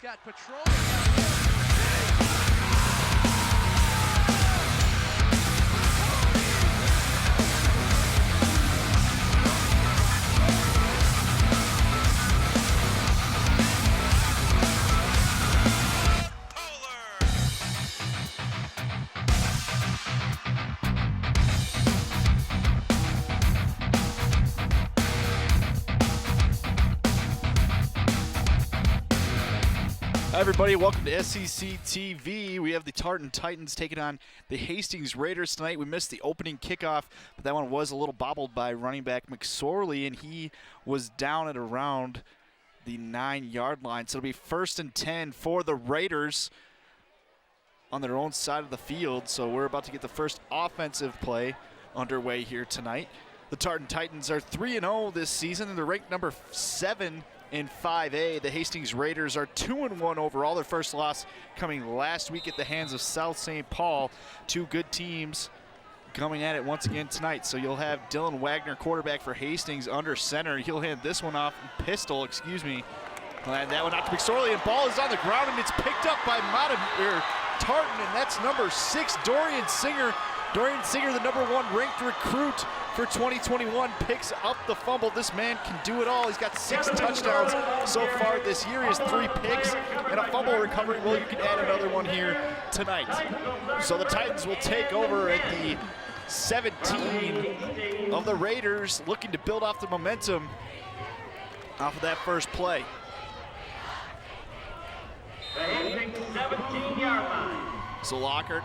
got patrol. Hi everybody, welcome to SEC TV. We have the Tartan Titans taking on the Hastings Raiders tonight. We missed the opening kickoff, but that one was a little bobbled by running back McSorley, and he was down at around the 9-yard line. So it'll be 1st and 10 for the Raiders on their own side of the field. So we're about to get the first offensive play underway here tonight. The Tartan Titans are 3-0 this season, and they're ranked number 7 in 5A. The Hastings Raiders are 2-1 overall. Their first loss coming last week at the hands of South St. Paul. Two good teams coming at it once again tonight. So you'll have Dylan Wagner, quarterback for Hastings, under center. He'll hand this one off, pistol, and that one out to McSorley, and ball is on the ground, and it's picked up by Tartan, and that's number 6, Dorian Singer. Dorian Singer, the number 1 ranked recruit for 2021, picks up the fumble. This man can do it all. He's got 6 touchdowns so far this year. He has 3 picks and a fumble recovery. Well, you can add another one here tonight. So the Titans will take over at the 17 of the Raiders, looking to build off the momentum off of that first play. So Lockhart,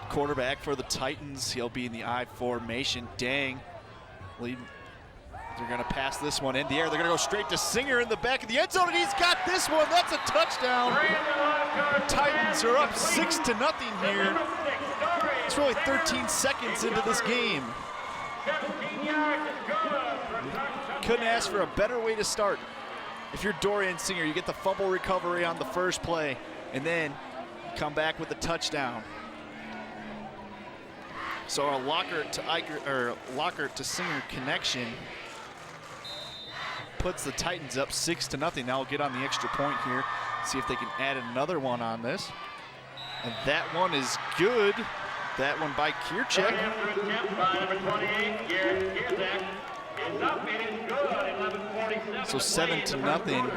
quarterback for the Titans, he'll be in the I formation. They're going to pass this one in the air. They're going to go straight to Singer in the back of the end zone, and he's got this one. That's a touchdown. Titans are up 6-0 here. It's really 13 seconds into this game. Couldn't ask for a better way to start. If you're Dorian Singer, you get the fumble recovery on the first play, and then come back with a touchdown. So our Lockhart to Singer connection puts the Titans up 6-0. Now we'll get on the extra point here, see if they can add another one on this. And that one is good. That one by Kierchek. So 7-0.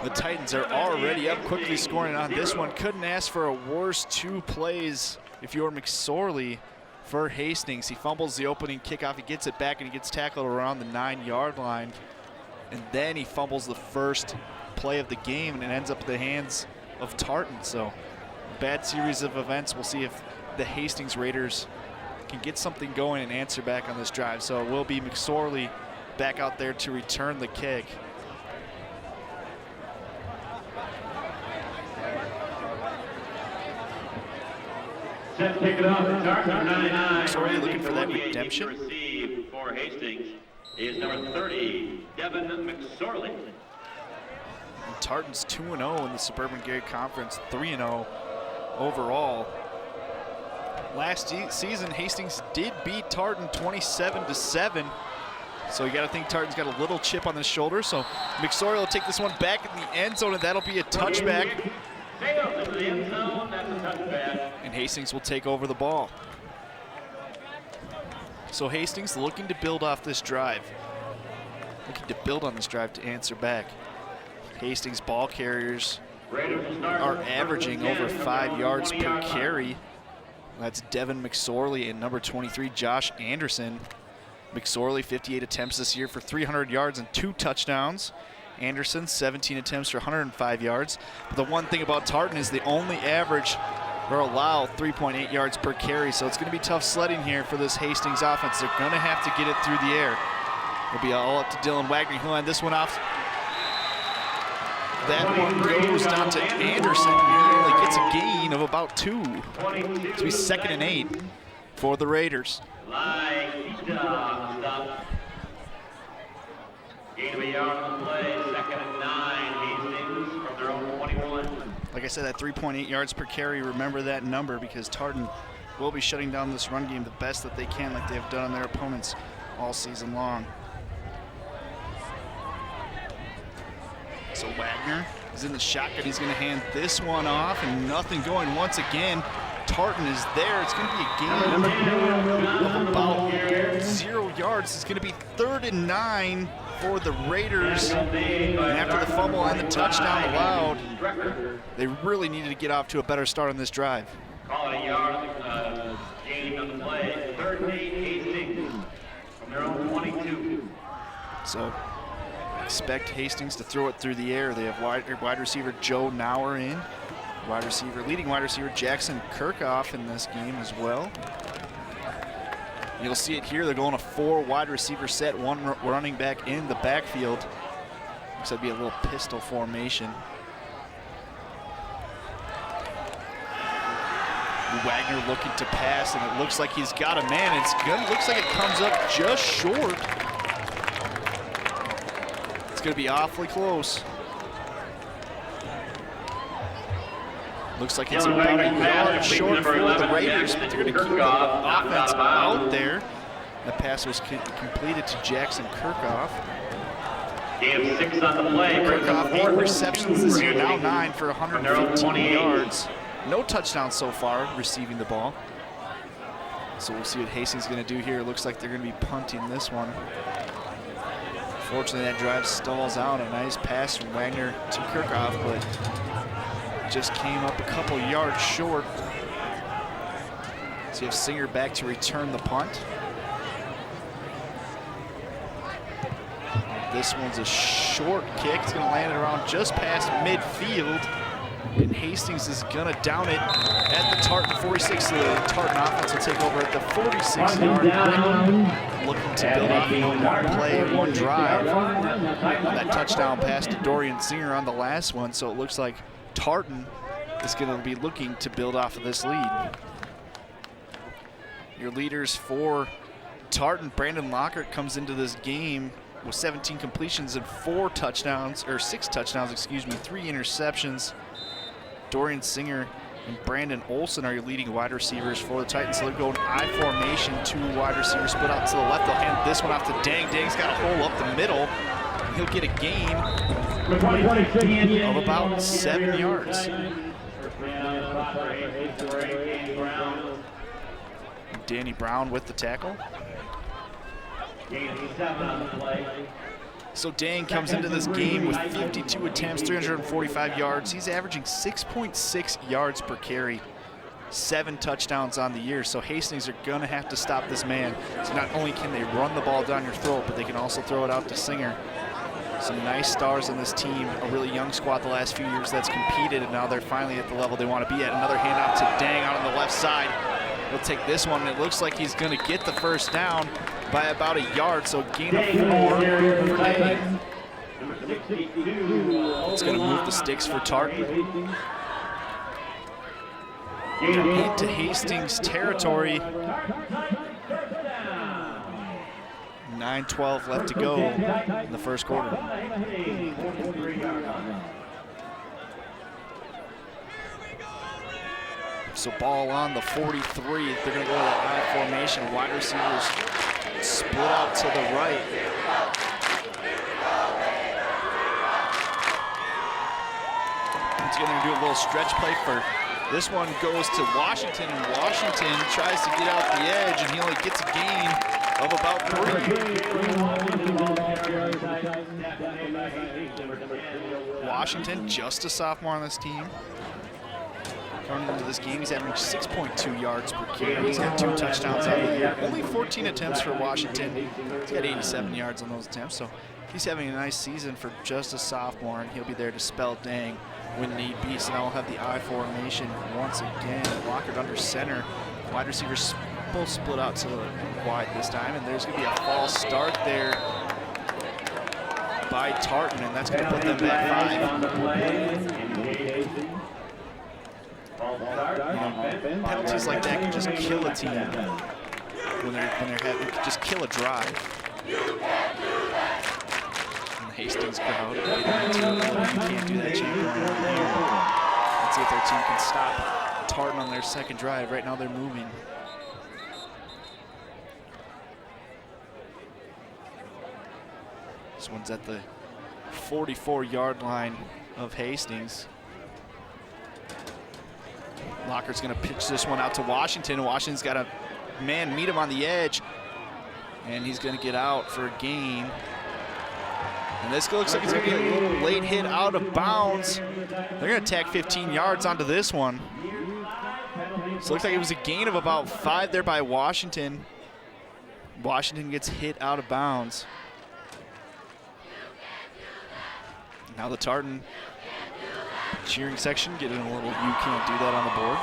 The Titans are already up, quickly scoring on this one. Couldn't ask for a worse 2 plays if you're McSorley for Hastings. He fumbles the opening kickoff, he gets it back, and he gets tackled around the 9-yard line. And then he fumbles the first play of the game, and it ends up in the hands of Tartan. So bad series of events. We'll see if the Hastings Raiders can get something going and answer back on this drive. So it will be McSorley back out there to return the kick. Sorry, looking for that redemption. Received for Hastings is number 30, Devin McSorley. And Tartan's 2-0 in the Suburban Gary Conference, 3-0 overall. Last season, Hastings did beat Tartan 27-7. So you got to think Tartan's got a little chip on his shoulder. So McSorley will take this one back in the end zone, and that'll be a touchback. And Hastings will take over the ball. So Hastings looking to build off this drive. Looking to build on this drive to answer back. Hastings ball carriers are averaging over 5 yards per carry. That's Devin McSorley and number 23, Josh Anderson. McSorley, 58 attempts this year for 300 yards and 2 touchdowns. Anderson, 17 attempts for 105 yards. But the one thing about Tartan is they only average or allow 3.8 yards per carry, so it's going to be tough sledding here for this Hastings offense. They're going to have to get it through the air. It'll be all up to Dylan Wagner. He'll hand this one off. That one goes down to Anderson. He only gets a gain of about 2. It'll be 2nd and 8 for the Raiders. Gain of a yard on the play, 2nd and 9, Hastings from their own 21. Like I said, that 3.8 yards per carry, remember that number, because Tartan will be shutting down this run game the best that they can, like they've done on their opponents all season long. So Wagner He's in the shotgun. He's going to hand this one off, and nothing going once again. Tartan is there. It's going to be a gain of about 0 yards. It's going to be 3rd and 9 for the Raiders. And after the fumble and the touchdown allowed, they really needed to get off to a better start on this drive. Call it a yard, gain on the play. 3rd and 8, Hastings from their own 22. So expect Hastings to throw it through the air. They have wide receiver Joe Nauer in. Leading wide receiver Jackson Kirchhoff in this game as well. You'll see it here. They're going a 4 wide receiver set, 1 running back in the backfield. Looks like it'd be a little pistol formation. Wagner looking to pass, and it looks like he's got a man. Looks like it comes up just short. It's going to be awfully close. Looks like it's about a yard short for the Raiders, but they're going to keep the offense out there. That pass was completed to Jackson Kirchhoff. Gain of 6 on the play. Kirchhoff, 8 receptions this year, now 9 for 115 yards. No touchdowns so far receiving the ball. So we'll see what Hastings is going to do here. It looks like they're going to be punting this one. Fortunately, that drive stalls out. A nice pass from Wagner to Kirchhoff, but just came up a couple yards short. So you have Singer back to return the punt. This one's a short kick. It's going to land it around just past midfield. And Hastings is going to down it at the Tartan 46. So the Tartan offense will take over at the 46-yard line. Looking to build off one play, one drive. That touchdown pass to Dorian Singer on the last one. So it looks like Tartan is going to be looking to build off of this lead. Your leaders for Tartan, Brandon Lockhart, comes into this game with 17 completions and 6 touchdowns, 3 interceptions. Dorian Singer and Brandon Olson are your leading wide receivers for the Titans. So they're going I formation, 2 wide receivers split out to the left. They'll hand this one off to Dang. Dang's got a hole up the middle. He'll get a gain of about 7 yards. Danny Brown with the tackle. So Dang comes into this game with 52 attempts, 345 yards. He's averaging 6.6 yards per carry, 7 touchdowns on the year. So Hastings are going to have to stop this man. So not only can they run the ball down your throat, but they can also throw it out to Singer. Some nice stars on this team, a really young squad the last few years that's competed, and now they're finally at the level they want to be at. Another handoff to Dang out on the left side. He'll take this one, and it looks like he's going to get the first down by about a yard, so gain of 4 for Dang. It's going to move the sticks for Tartan. Into Hastings territory. 9:12 left to go in the first quarter. So ball on the 43. They're going to go to that I formation. Wide receivers split out to the right. He's going to do a little stretch play for this one. Goes to Washington, and Washington tries to get out the edge, and he only gets a gain of about 3. Washington, just a sophomore on this team. Coming into this game, he's averaging 6.2 yards per carry. He's got 2 touchdowns on the year. Only 14 attempts for Washington. He's got 87 yards on those attempts. So he's having a nice season for just a sophomore, and he'll be there to spell Dang when need be. So now we'll have the I formation once again. Lockhart under center. Wide receivers both split out to the wide this time, and there's going to be a false start there by Tartan, and that's going to put them back 5. Penalties like that can just kill a team when they're having, just kill a drive. And the Hastings crowd, you can't do that, champion. Let's see if their team can stop Tartan on their second drive. Right now they're moving. This one's at the 44-yard line of Hastings. Locker's going to pitch this one out to Washington. Washington's got a man meet him on the edge, and he's going to get out for a gain. And this looks like it's going to be a little late hit out of bounds. They're going to tack 15 yards onto this one. So it looks like it was a gain of about 5 there by Washington. Washington gets hit out of bounds. Now the Tartan cheering section getting a little, you can't do that on the board.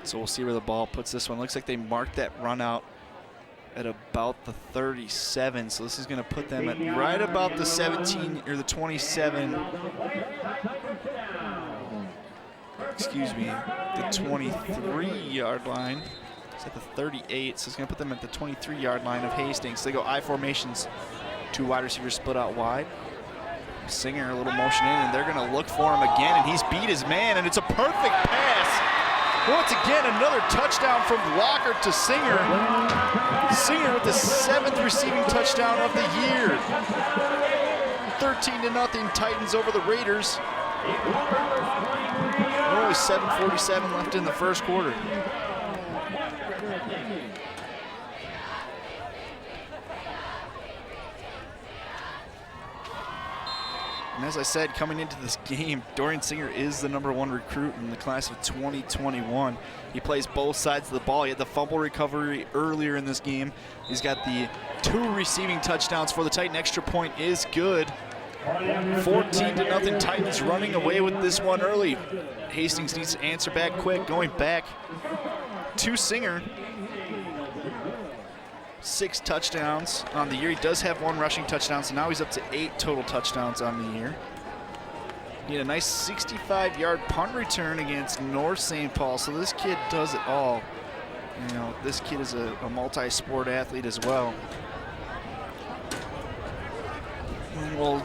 So we'll see where the ball puts this one. Looks like they marked that run out at about the 37. So this is going to put them at right about the 17 or the 27. Excuse me, the 23-yard line. It's at the 38, so it's going to put them at the 23-yard line of Hastings. They go I formations, 2 wide receivers split out wide. Singer a little motion in, and they're going to look for him again, and he's beat his man, and it's a perfect pass. Once again, another touchdown from Locker to Singer. Singer with the 7th receiving touchdown of the year. 13-0 Titans over the Raiders. Only 7:47 left in the first quarter. And as I said, coming into this game, Dorian Singer is the #1 recruit in the class of 2021. He plays both sides of the ball. He had the fumble recovery earlier in this game. He's got the 2 receiving touchdowns for the Titan. Extra point is good. 14-0 Titans running away with this one early. Hastings needs to answer back quick, going back to Singer. 6 touchdowns on the year. He does have 1 rushing touchdown, so now he's up to 8 total touchdowns on the year. He had a nice 65-yard punt return against North St. Paul, so this kid does it all. You know, this kid is a multi-sport athlete as well. And we'll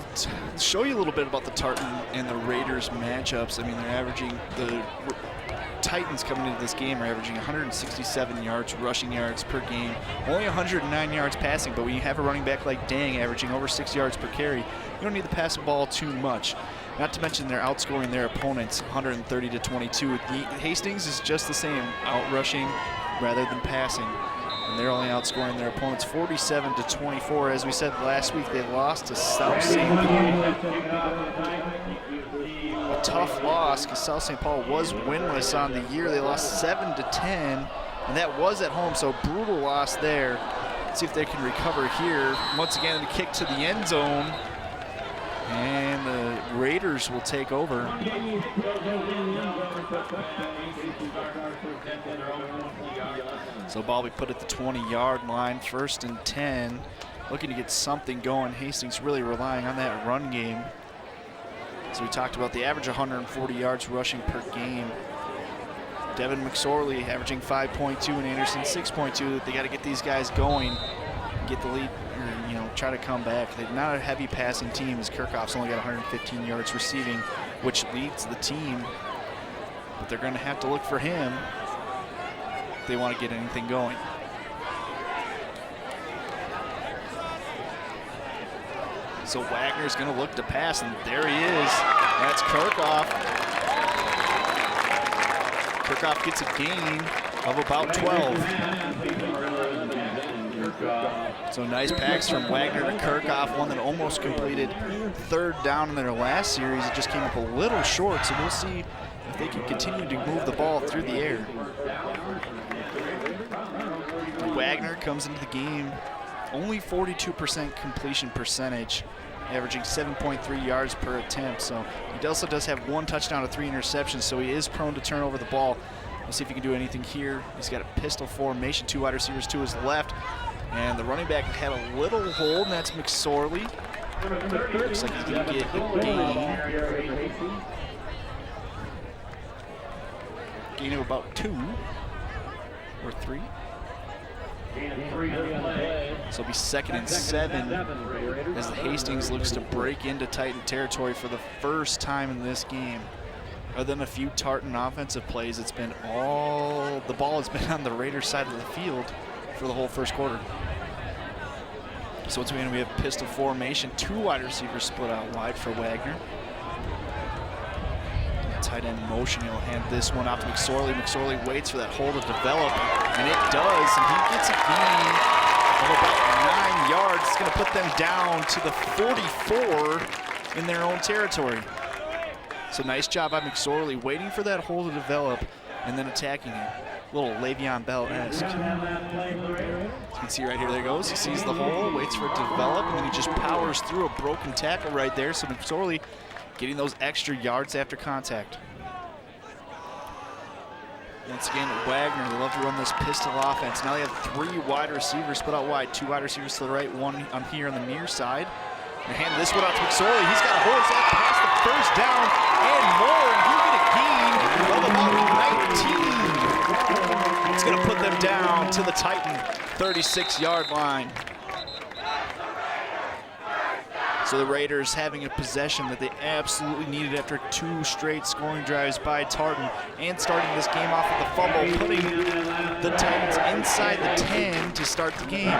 show you a little bit about the Tartan and the Raiders matchups. I mean, they're averaging, the Titans coming into this game are averaging 167 yards, rushing yards per game, only 109 yards passing, but when you have a running back like Dang averaging over 6 yards per carry, you don't need to pass the ball too much. Not to mention they're outscoring their opponents 130-22. Hastings is just the same, out rushing rather than passing. And they're only outscoring their opponents 47-24. As we said last week, they lost to South St. Paul. A tough loss because South St. Paul was winless on the year. They lost 7-10, and that was at home, so brutal loss there. Let's see if they can recover here. Once again, the kick to the end zone, and the Raiders will take over. So ball we put at the 20-yard line, 1st and 10. Looking to get something going. Hastings really relying on that run game. So we talked about the average 140 yards rushing per game. Devin McSorley averaging 5.2 and Anderson 6.2. They got to get these guys going, get the lead, or, you know, try to come back. They're not a heavy passing team, as Kirchhoff's only got 115 yards receiving, which leads the team. But they're going to have to look for him if they want to get anything going. So Wagner's going to look to pass, and there he is. That's Kirchhoff. Kirchhoff gets a gain of about 12. So nice pass from Wagner to Kirchhoff, one that almost completed 3rd down in their last series. It just came up a little short, so we'll see if they can continue to move the ball through the air. Wagner comes into the game only 42% completion percentage, averaging 7.3 yards per attempt. So he also does have 1 touchdown to 3 interceptions, so he is prone to turn over the ball. We'll see if he can do anything here. He's got a pistol formation, 2 wide receivers to his left, and the running back had a little hold, and that's McSorley. Looks like he's going to get a gain of about 2 or 3. So it'll be 2nd and 7 as the Hastings looks to break into Titan territory for the first time in this game. Other than a few Tartan offensive plays, it's been all, the ball has been on the Raiders side of the field. for the whole first quarter. So once again, we have pistol formation. 2 wide receivers split out wide for Wagner. Tight end motion, he'll hand this one out to McSorley. McSorley waits for that hole to develop, and it does, and he gets a gain of about 9 yards. It's going to put them down to the 44 in their own territory. So nice job by McSorley, waiting for that hole to develop and then attacking it. A little Le'Veon Bell-esque. As you can see right here, there he goes. He sees the hole, waits for it to develop, and then he just powers through a broken tackle right there. So McSorley getting those extra yards after contact. Once again, Wagner, they love to run this pistol offense. Now they have 3 wide receivers split out wide. 2 wide receivers to the right, 1 on here on the near side. They hand this one out to McSorley. He's got a horse out past the first down and more, and he'll get a gain of about 19. It's going to put them down to the Titan 36-yard line. So the Raiders having a possession that they absolutely needed after 2 straight scoring drives by Tartan, and starting this game off with a fumble, putting the Titans inside the 10 to start the game.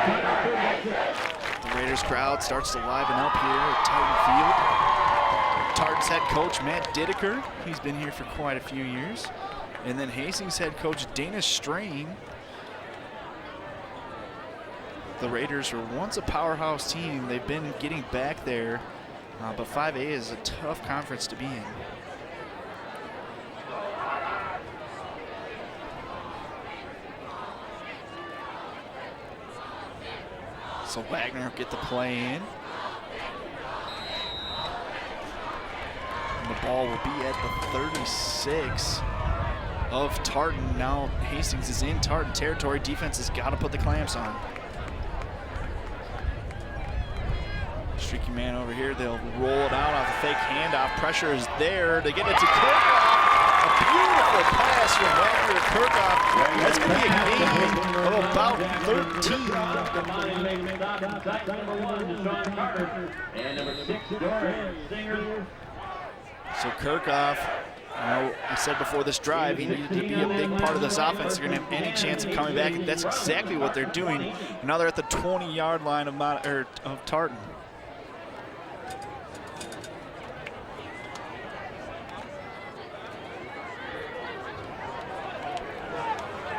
The Raiders crowd starts to liven up here at Titan Field. Tartan's head coach Matt Dideker, he's been here for quite a few years. And then Hastings head coach Dana Strain. The Raiders were once a powerhouse team. They've been getting back there, but 5A is a tough conference to be in. So Wagner will get the play in. And the ball will be at the 36 of Tartan. Now Hastings is in Tartan territory. Defense has got to put the clamps on. Streaky man over here, they'll roll it out off a fake handoff. Pressure is there. They get it to Kirkhoff. A beautiful pass from Wagner to Kirkhoff. That's going to be a gain of about 13. So Kirkhoff, I said before this drive, he needed to be a big part of this offense. They're going to have any chance of coming back, and that's exactly what they're doing. Now they're at the 20-yard line of Tartan.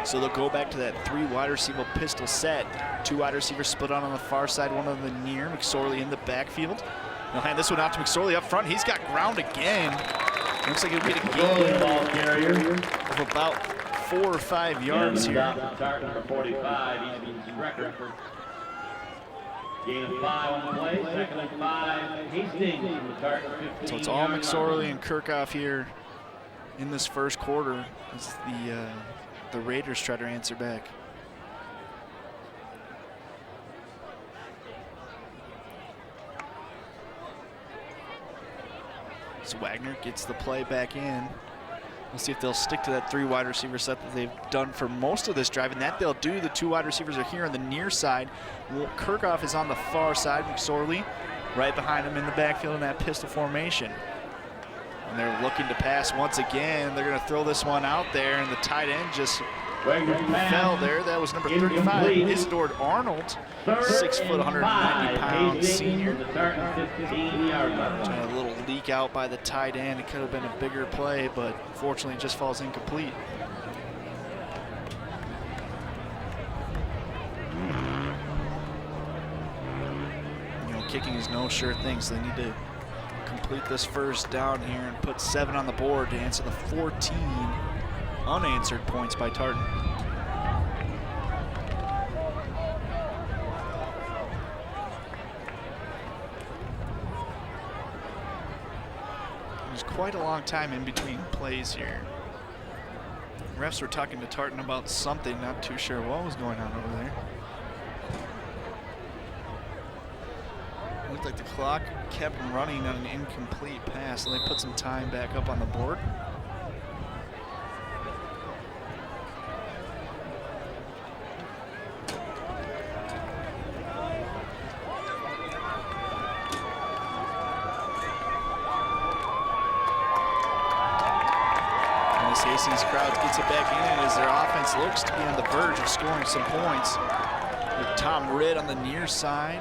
So they'll go back to that 3 wide receiver pistol set. 2 wide receivers split out on the far side, one on the near. McSorley in the backfield. They'll hand this one out to McSorley up front. He's got ground again. Looks like he'll get a gain of about 4 or 5 yards here. Tartan for 45, Easting's record for gain of 5 on the play. 2nd and 5, Hastings from the Tartan 15. So it's all McSorley and Kirkhoff here in this first quarter as the Raiders try to answer back. So Wagner gets the play back in. We'll see if they'll stick to that 3 wide receiver set that they've done for most of this drive, and that they'll do. The 2 wide receivers are here on the near side. Kirkhoff is on the far side. McSorley right behind him in the backfield in that pistol formation. And they're looking to pass once again. They're going to throw this one out there, and the tight end just fell there. That was number 35, Isidore Arnold, 6 foot, 190 pound senior. Trying a little leak out by the tight end. It could have been a bigger play, but fortunately it just falls incomplete. You know, kicking is no sure thing, so they need to complete this first down here and put 7 on the board to answer the 14 unanswered points by Tartan. There's quite a long time in between plays here. Refs were talking to Tartan about something, not too sure what was going on over there. Looked like the clock kept running on an incomplete pass, and they put some time back up on the board. And this Hastings crowd gets it back in as their offense looks to be on the verge of scoring some points. Tom Ridd on the near side.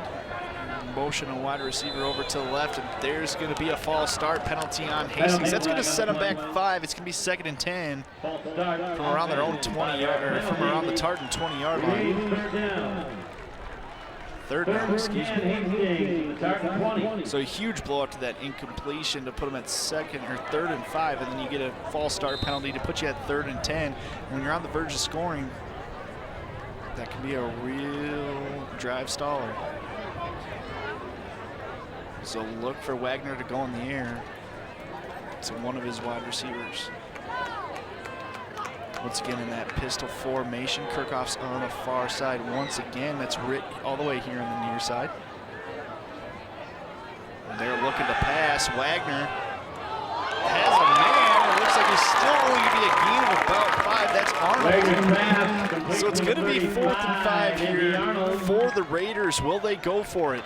Motion a wide receiver over to the left, and there's going to be a false start penalty on Hastings. That's going to set them back 5. It's going to be 2nd and 10 from around their own 20-yard, or from around the Tartan 20-yard line. Third down, excuse me. So a huge blowout to that incompletion to put them at 2nd or 3rd and 5, and then you get a false start penalty to put you at 3rd and 10. When you're on the verge of scoring, that can be a real drive staller. So look for Wagner to go in the air to one of his wide receivers. Once again in that pistol formation. Kirchhoff's on the far side once again. That's Ritt all the way here on the near side. And they're looking to pass. Wagner has a man. It looks like he's still going to be a gain of about 5. That's Arnold. So it's going to be 4th and 5 here for the Raiders. Will they go for it?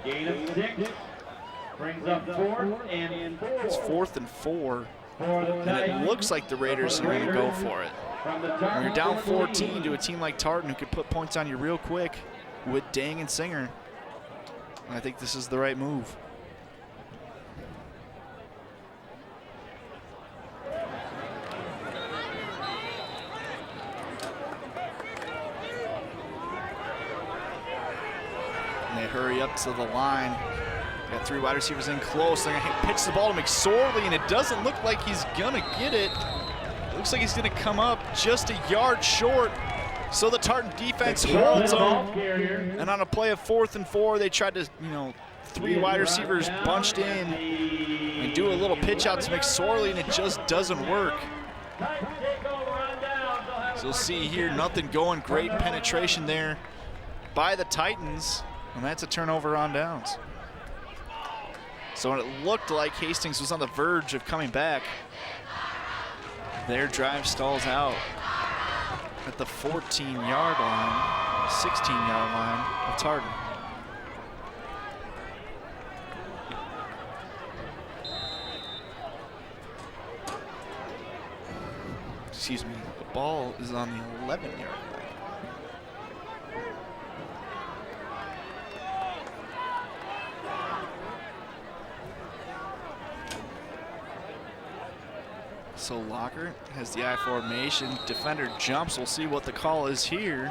Gain of 6, brings up 4 and 4. It's 4th and 4, and it looks like the Raiders are going to go for it. When you're down 14 to a team like Tartan who could put points on you real quick with Dang and Singer, I think this is the right move. They hurry up to the line. Got 3 wide receivers in close. They're going to pitch the ball to McSorley, and it doesn't look like he's going to get it. It looks like he's going to come up just a yard short. So the Tartan defense holds him. And on a play of 4th and 4, they tried to, 3 wide receivers bunched in and do a little pitch out to McSorley, and it just doesn't work. So you'll see here, nothing going. Great penetration there by the Titans. And that's a turnover on downs. So it looked like Hastings was on the verge of coming back. Their drive stalls out at the 14-yard line, 16-yard line of Tartan. Excuse me, the ball is on the 11-yard line. So Lockhart has the I formation. Defender jumps. We'll see what the call is here.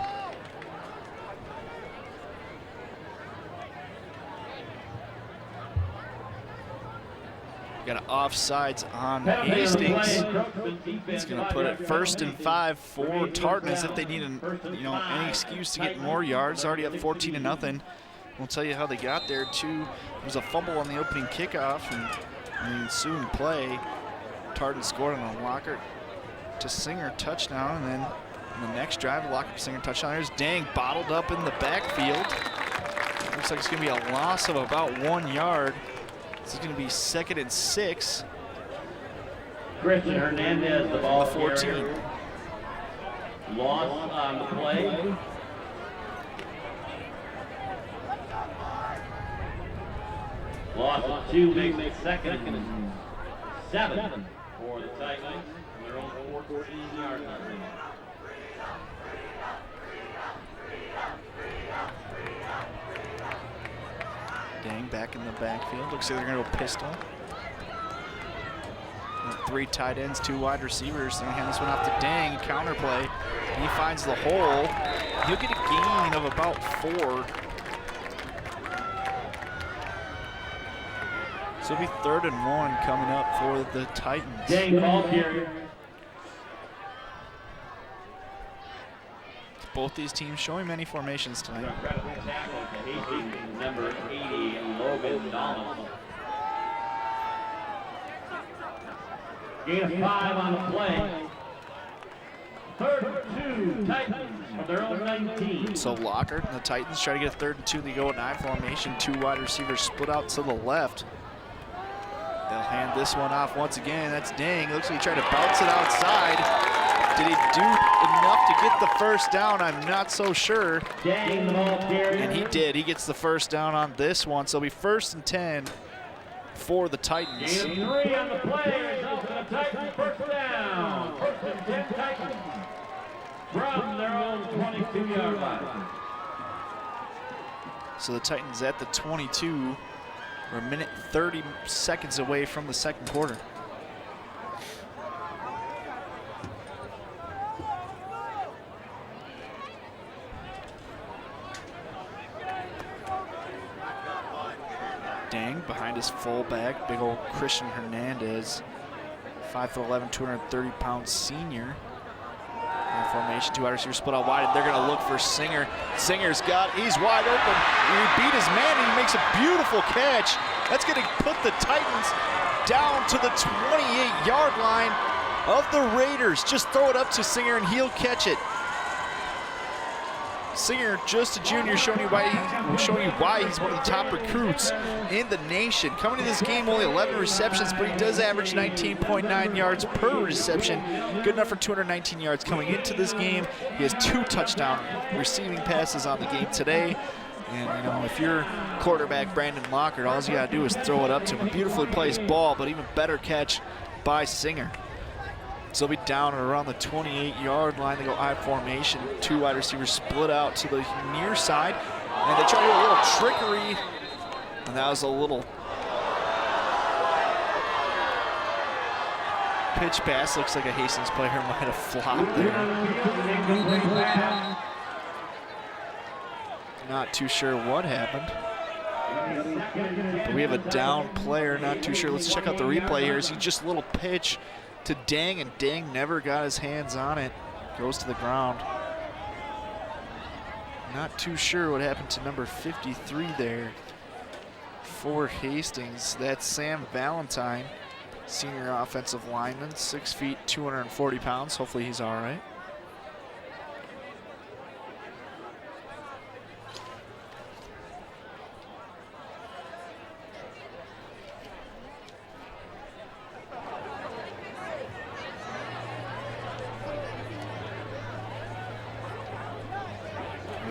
Got offsides on Hastings. It's going to put it 1st and 5 for Tartan as if they need any excuse to get more yards. Already up 14-0. We'll tell you how they got there too. There was a fumble on the opening kickoff, and the ensuing play. Tartan scored on a Lockhart to Singer touchdown, and then in the next drive, Lockhart to Singer touchdown. There's Dang bottled up in the backfield. Looks like it's going to be a loss of about 1 yard. This is going to be 2nd and 6. Christian Hernandez, the ball 14. carrier. Loss on the play. Loss of 2 makes it 2nd and 7 for the Titans on their own 14-yard line. Dang back in the backfield. Looks like they're going to go pistol. 3 tight ends, 2 wide receivers. They're going to hand this one off to Dang. Counter play. He finds the hole. He'll get a gain of about 4. So it'll be 3rd and 1 coming up for the Titans. Dang ball carrier. Both these teams showing many formations tonight. Number 80, Logan Donald. Gain of 5 on the play. 3rd and 2, Titans from their own 19. So Lockhart and the Titans try to get a 3rd and 2. They go in I formation. 2 wide receivers split out to the left. They'll hand this one off once again. That's Dang. Looks like he tried to bounce it outside. Did he do enough to get the first down? I'm not so sure. Dang, the ball carrier. And he did. He gets the first down on this one. So it'll be 1st and 10 for the Titans. Gain of 3 on the play. Results in a Titans first down. 1st and 10 Titans from their own 24. 2-yard line. So the Titans at the 22. We're a minute 30 seconds away from the second quarter. Dang behind his fullback, big old Christian Hernandez, 5'11", 230-pound senior. In formation, two wide receivers split out wide, and they're going to look for Singer. Singer's he's wide open. He beat his man, and he makes a beautiful catch. That's going to put the Titans down to the 28-yard line of the Raiders. Just throw it up to Singer, and he'll catch it. Singer, just a junior, showing you why he's one of the top recruits in the nation. Coming to this game, only 11 receptions, but he does average 19.9 yards per reception. Good enough for 219 yards coming into this game. He has 2 touchdown receiving passes on the game today. And, you know, if you're quarterback Brandon Lockhart, all you got to do is throw it up to him. A beautifully placed ball, but even better catch by Singer. So they'll be down at around the 28-yard line. They go I formation. 2 wide receivers split out to the near side. And they try to do a little trickery. And that was a little pitch pass. Looks like a Hastings player might have flopped there. Not too sure what happened. But we have a down player. Not too sure. Let's check out the replay here. Is he just a little pitch to Dang, and Dang never got his hands on it. Goes to the ground. Not too sure what happened to number 53 there for Hastings. That's Sam Valentine, senior offensive lineman, 6 feet, 240 pounds. Hopefully he's all right.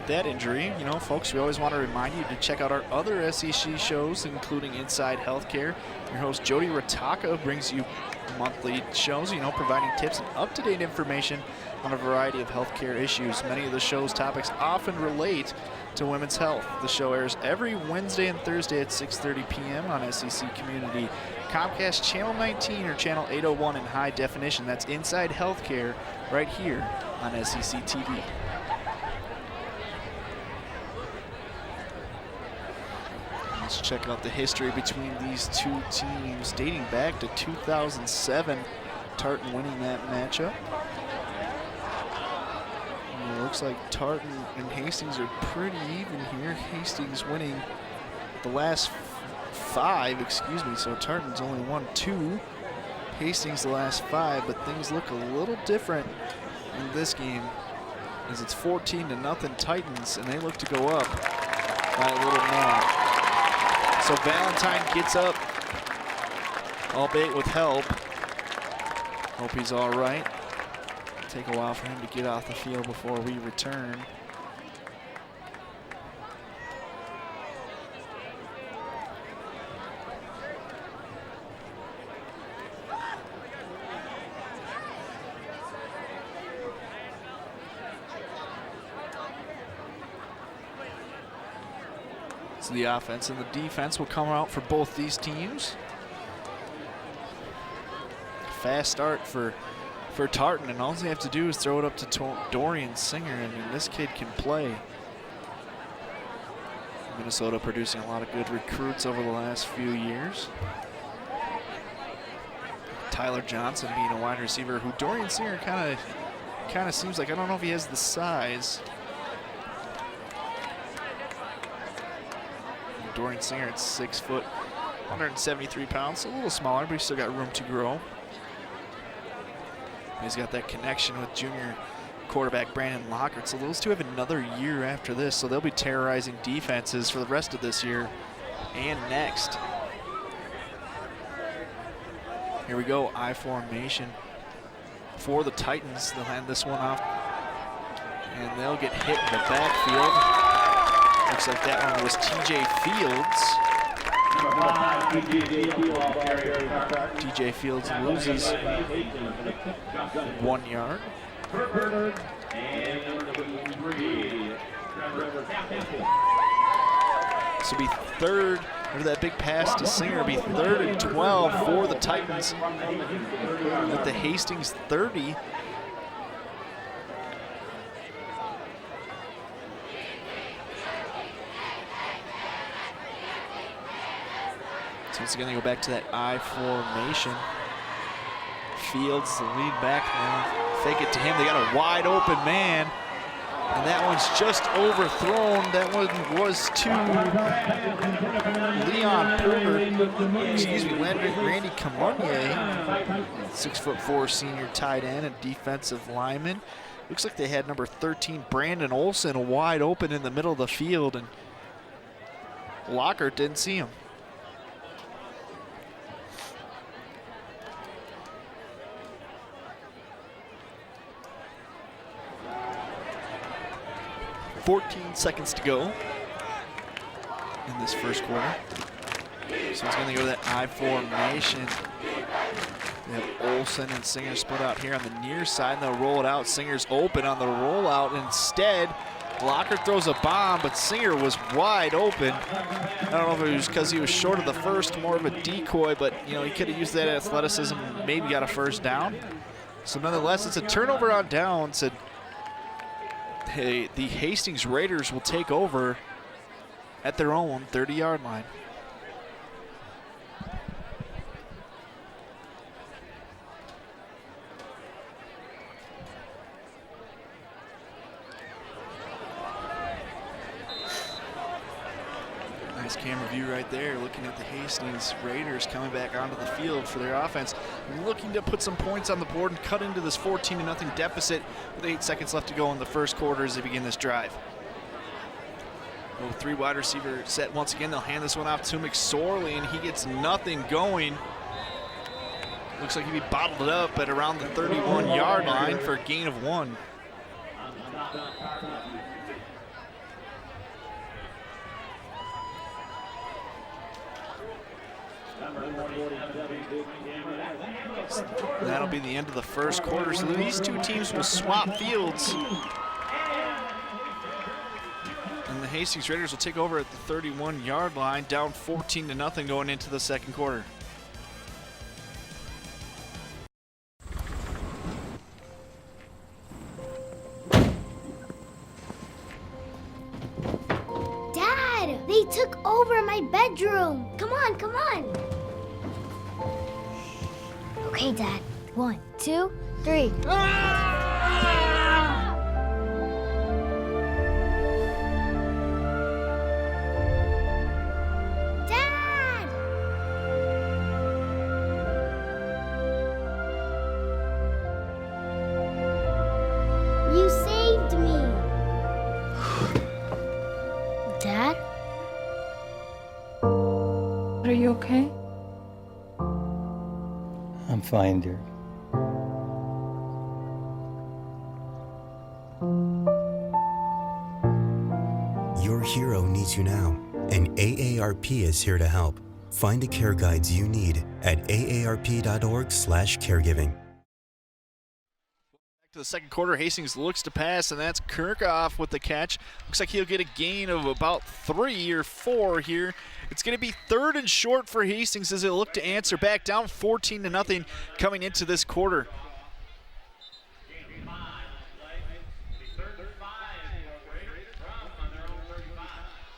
That injury, you know, folks, we always want to remind you to check out our other SEC shows, including Inside Healthcare. Your host Jody Rataka brings you monthly shows, you know, providing tips and up-to-date information on a variety of healthcare issues. Many of the show's topics often relate to women's health. The show airs every Wednesday and Thursday at 6:30 p.m. on SEC Community, Comcast Channel 19 or Channel 801 in high definition. That's Inside Healthcare right here on SEC TV. Let's check out the history between these two teams dating back to 2007. Tartan winning that matchup. And it looks like Tartan and Hastings are pretty even here. Hastings winning the last 5, so Tartan's only won 2. Hastings the last 5, but things look a little different in this game as it's 14-0 Titans, and they look to go up by a little more. So Valentine gets up, albeit with help. Hope he's all right. Take a while for him to get off the field before we return. So the offense and the defense will come out for both these teams. Fast start for Tartan, and all they have to do is throw it up to Dorian Singer, and this kid can play. Minnesota producing a lot of good recruits over the last few years. Tyler Johnson being a wide receiver who Dorian Singer kind of seems like, I don't know if he has the size. Dorian Singer at 6 foot, 173 pounds, a little smaller, but he's still got room to grow. He's got that connection with junior quarterback Brandon Lockhart, so those two have another year after this, so they'll be terrorizing defenses for the rest of this year and next. Here we go, I formation for the Titans. They'll hand this one off, and they'll get hit in the backfield. Looks like that one was TJ Fields. TJ Fields loses 1 yard. This will be third, after that big pass to Singer, it'll be 3rd and 12 for the Titans at the Hastings 30. So it's going to go back to that I formation. Fields, the lead back now. Fake it to him. They got a wide open man. And that one's just overthrown. That one was to Leon Porter. Excuse me, Randy Camonnier. 6'4" senior tight end and defensive lineman. Looks like they had number 13, Brandon Olson, wide open in the middle of the field. And Lockhart didn't see him. .14 seconds to go in this first quarter. So it's going to go to that I formation. They have Olson and Singer split out here on the near side, and they'll roll it out. Singer's open on the rollout. Instead, Lockhart throws a bomb, but Singer was wide open. I don't know if it was because he was short of the first, more of a decoy, but you know, he could have used that athleticism and maybe got a first down. So nonetheless, it's a turnover on downs. And hey, the Hastings Raiders will take over at their own 30-yard line. Nice camera view right there, looking at the Hastings Raiders coming back onto the field for their offense, looking to put some points on the board and cut into this 14-0 deficit with 8 seconds left to go in the first quarter as they begin this drive. Oh, 3 wide receiver set once again. They'll hand this one off to McSorley, and he gets nothing going. Looks like he'd be bottled up at around the 31-yard line for a gain of 1. That'll be the end of the first quarter. So these two teams will swap fields. And the Hastings Raiders will take over at the 31-yard line, down 14-0 going into the second quarter. Dad, they took over my bedroom. Come on, come on. Okay, Dad. 1, 2, 3. Dad! You saved me. Dad? Are you okay? I'm fine, dear. Your hero needs you now, and AARP is here to help. Find the care guides you need at aarp.org/caregiving. Back to the second quarter, Hastings looks to pass, and that's Kirchhoff with the catch. Looks like he'll get a gain of about 3 or 4 here. It's going to be 3rd and short for Hastings as they look to answer back, down 14-0 coming into this quarter.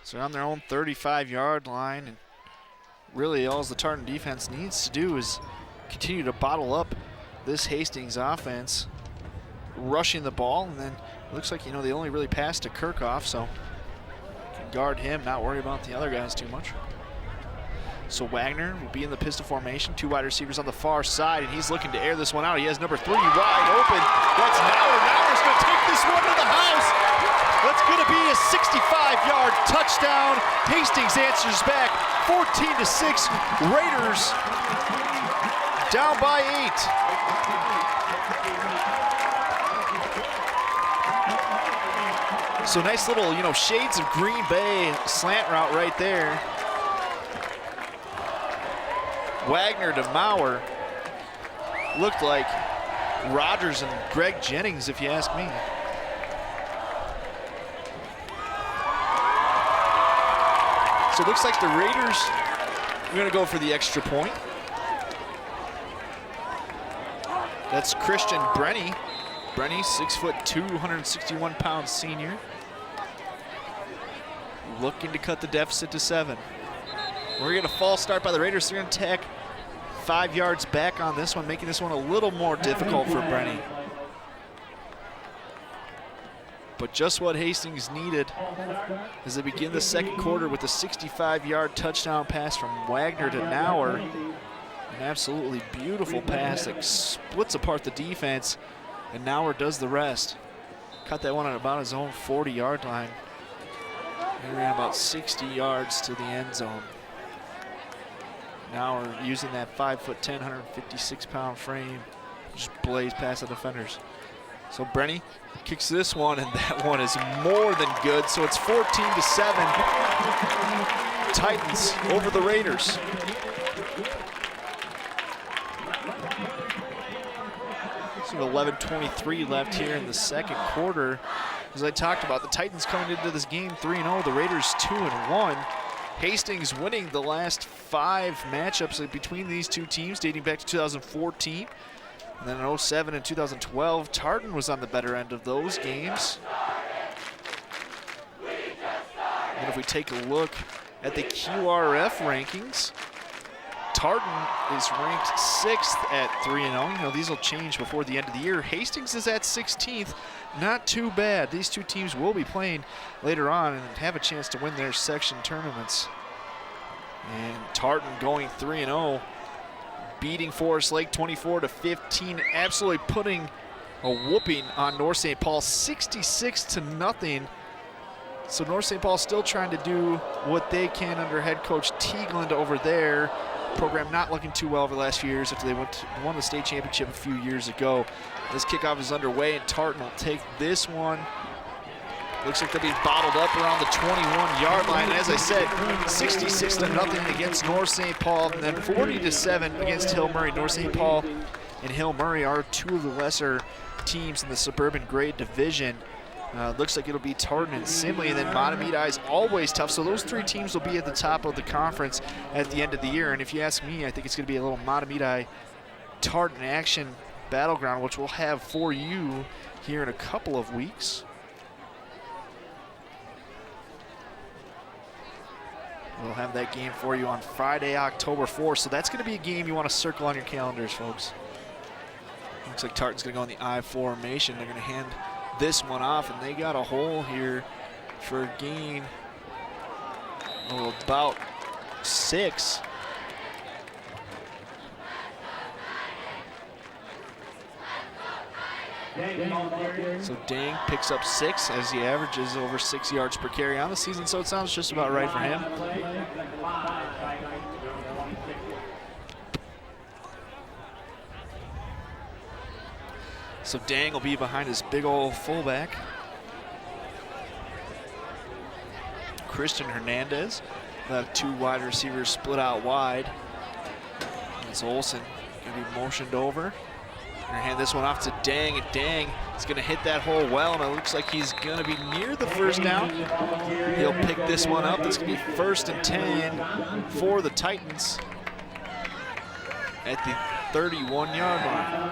So on their own 35-yard line, and really all the Tartan defense needs to do is continue to bottle up this Hastings offense, rushing the ball, and then it looks like, you know, they only really passed to Kirchhoff, so can guard him, not worry about the other guys too much. So Wagner will be in the pistol formation, 2 wide receivers on the far side, and he's looking to air this one out. He has number 3 wide open. That's Nauer. Nauer's going to take this one to the house. That's going to be a 65-yard touchdown. Hastings answers back, 14-6. Raiders down by 8. So nice little, you know, shades of Green Bay slant route right there. Wagner to Maurer. Looked like Rogers and Greg Jennings, if you ask me. So it looks like the Raiders are going to go for the extra point. That's Christian Brenny. Brenny, 6'2", 161-pound senior. Looking to cut the deficit to 7. We're going to false start by the Raiders. They're going to tack 5 yards back on this one, making this one a little more difficult for Brenny. But just what Hastings needed as they begin the second quarter with a 65-yard touchdown pass from Wagner to Nauer. An absolutely beautiful pass that splits apart the defense, and Nauer does the rest. Cut that one at about his own 40-yard line. He ran about 60 yards to the end zone. Nauer using that 5'10", 156-pound frame, just blaze past the defenders. So Brenny kicks this one, and that one is more than good. So it's 14-7. Titans over the Raiders. So 11:23 left here in the second quarter. As I talked about, the Titans coming into this game 3-0, the Raiders 2-1. Hastings winning the last 5 matchups between these two teams dating back to 2014. And then in 07 and 2012, Tartan was on the better end of those games. And if we take a look at the QRF rankings, Tartan is ranked 6th at 3-0. You know, these will change before the end of the year. Hastings is at 16th. Not too bad. These two teams will be playing later on and have a chance to win their section tournaments. And Tartan going 3-0. Beating Forest Lake 24-15, absolutely putting a whooping on North St. Paul, 66-0. So North St. Paul still trying to do what they can under head coach Teagland over there. Program not looking too well over the last few years after they won the state championship a few years ago. This kickoff is underway, and Tartan will take this one. Looks like they'll be bottled up around the 21-yard line. And as I said, 66-0 against North St. Paul, and then 40-7 against Hill Murray. North St. Paul and Hill Murray are two of the lesser teams in the Suburban grade division. Looks like it'll be Tartan and Simley, and then Matamidi is always tough. So those 3 teams will be at the top of the conference at the end of the year. And if you ask me, I think it's going to be a little Matamidi Tartan action battleground, which we'll have for you here in a couple of weeks. We'll have that game for you on Friday, October 4th. So that's going to be a game you want to circle on your calendars, folks. Looks like Tartan's going to go in the I formation. They're going to hand this one off, and they got a hole here for a gain of about 6. So Dang picks up 6 as he averages over 6 yards per carry on the season, so it sounds just about right for him. So Dang will be behind his big old fullback, Christian Hernandez. We'll have 2 wide receivers split out wide. That's Olsen going to be motioned over. Gonna hand this one off to Dang, and Dang is gonna hit that hole well, and it looks like he's gonna be near the first down. He'll pick this one up. It's gonna be 1st and 10 for the Titans at the 31-yard line.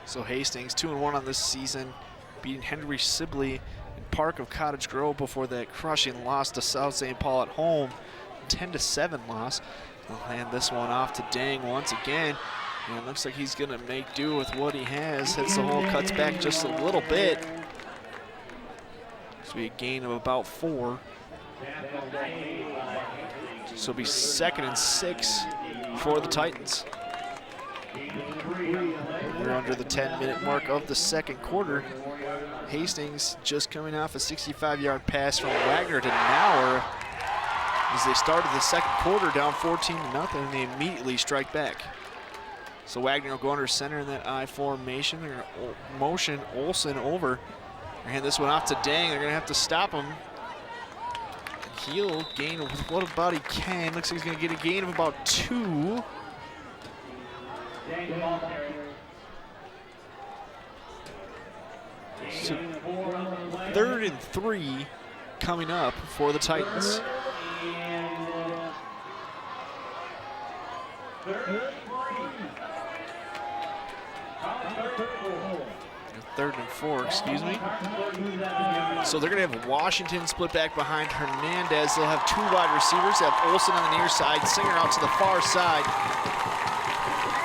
So Hastings 2-1 on this season, beating Henry Sibley and Park of Cottage Grove before that crushing loss to South St. Paul at home, 10-7 loss. They'll hand this one off to Dang once again. And it looks like he's gonna make do with what he has. Hits the hole, cuts back just a little bit. This will be a gain of about 4. So it'll be 2nd and 6 for the Titans. We're under the 10-minute mark of the second quarter. Hastings just coming off a 65-yard pass from Wagner to Nauer as they started the second quarter down 14-0, and they immediately strike back. So Wagner will go under center in that I formation. They're going to motion Olsen over. They hand this one off to Dang. They're going to have to stop him. He'll gain what about he can. Looks like he's going to get a gain of about 2. So 3rd and 3 coming up for the Titans. 3rd and 4, excuse me. So they're going to have Washington split back behind Hernandez. They'll have 2 wide receivers. They have Olsen on the near side, Singer out to the far side.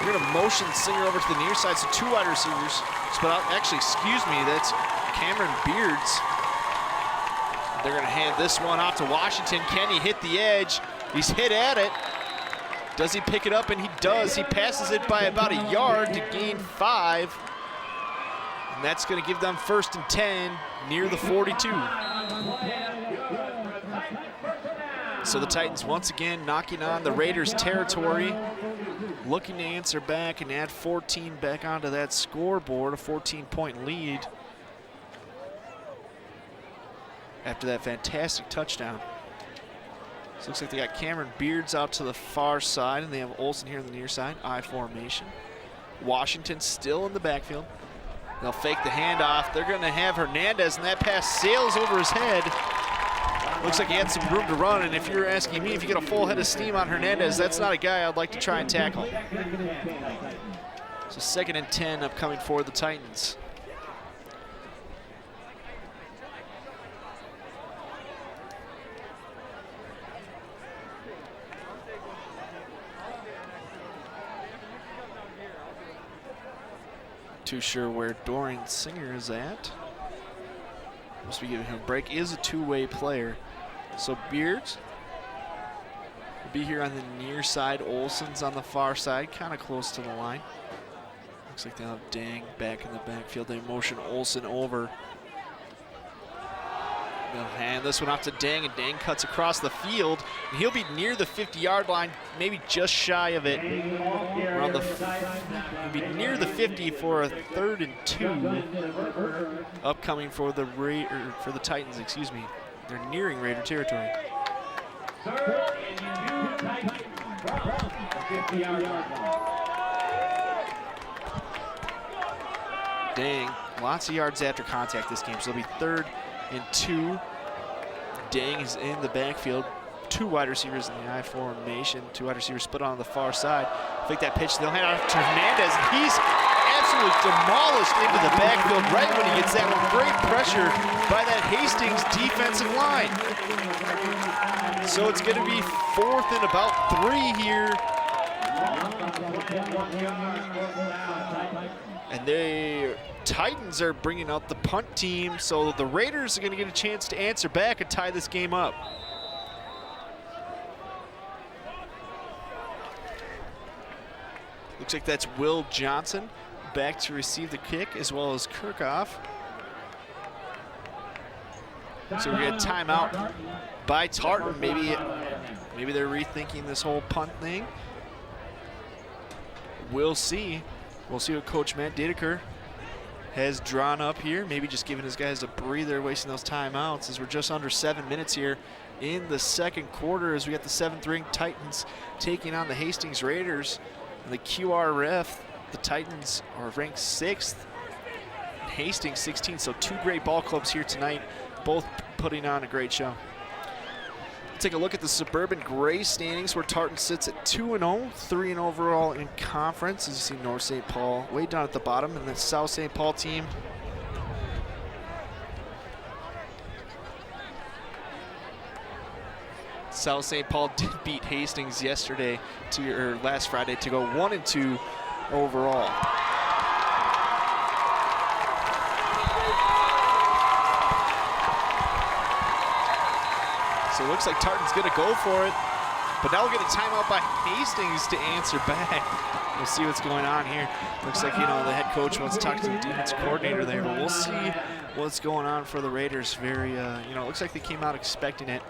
They're going to motion Singer over to the near side, so 2 wide receivers. Split out, actually, excuse me, that's Cameron Beards. They're going to hand this one off to Washington. Can he hit the edge? He's hit at it. Does he pick it up? And he does. He passes it by about a yard to gain 5. And that's going to give them 1st and 10 near the 42. So the Titans once again knocking on the Raiders' territory, looking to answer back and add 14 back onto that scoreboard, a 14-point lead after that fantastic touchdown. So looks like they got Cameron Beards out to the far side, and they have Olsen here on the near side, I formation. Washington still in the backfield. They'll fake the handoff. They're going to have Hernandez, and that pass sails over his head. Looks like he had some room to run, and if you're asking me if you get a full head of steam on Hernandez, that's not a guy I'd like to try and tackle. So 2nd and 10 upcoming for the Titans. Too sure where Dorian Singer is at. Must be giving him a break. Is a 2-way player. So Beards will be here on the near side. Olsen's on the far side, kind of close to the line. Looks like they'll have Dang back in the backfield. They motion Olsen over. They'll hand this one off to Dang, and Dang cuts across the field. And he'll be near the 50-yard line, maybe just shy of it. Around the, he'll be near the 50 for a 3rd and 2 upcoming for the Titans. Excuse me. They're nearing Raider territory. Dang, lots of yards after contact this game, so it'll be 3rd and 2. Dang is in the backfield. 2 wide receivers in the I formation. 2 wide receivers split on the far side. Fake that pitch. They'll hand off to Hernandez, and he's absolutely demolished into the backfield right when he gets that one. Great pressure by that Hastings defensive line. So it's going to be 4th and about 3 here. And the Titans are bringing out the punt team, so the Raiders are going to get a chance to answer back and tie this game up. Looks like that's Will Johnson back to receive the kick, as well as Kirchhoff. So we get a timeout by Tartan. Maybe they're rethinking this whole punt thing. We'll see. We'll see what Coach Matt Dideker has drawn up here. Maybe just giving his guys a breather, wasting those timeouts, as we're just under 7 minutes here in the 2nd quarter, as we got the 7th-ranked Titans taking on the Hastings Raiders. And the QRF, the Titans are ranked 6th, and Hastings 16th. So 2 great ball clubs here tonight, both putting on a great show. Take a look at the Suburban Gray standings, where Tartan sits at 2-0, 3-0 overall in conference. As you see, North St. Paul way down at the bottom, and the South St. Paul team South St. Paul did beat Hastings yesterday last Friday to go 1-2 overall. So it looks like Tartan's going to go for it, but now we'll get a timeout by Hastings to answer back. We'll see what's going on here. Looks like, the head coach wants to talk to the defensive coordinator there, but we'll see what's going on for the Raiders. Very, looks like they came out expecting it,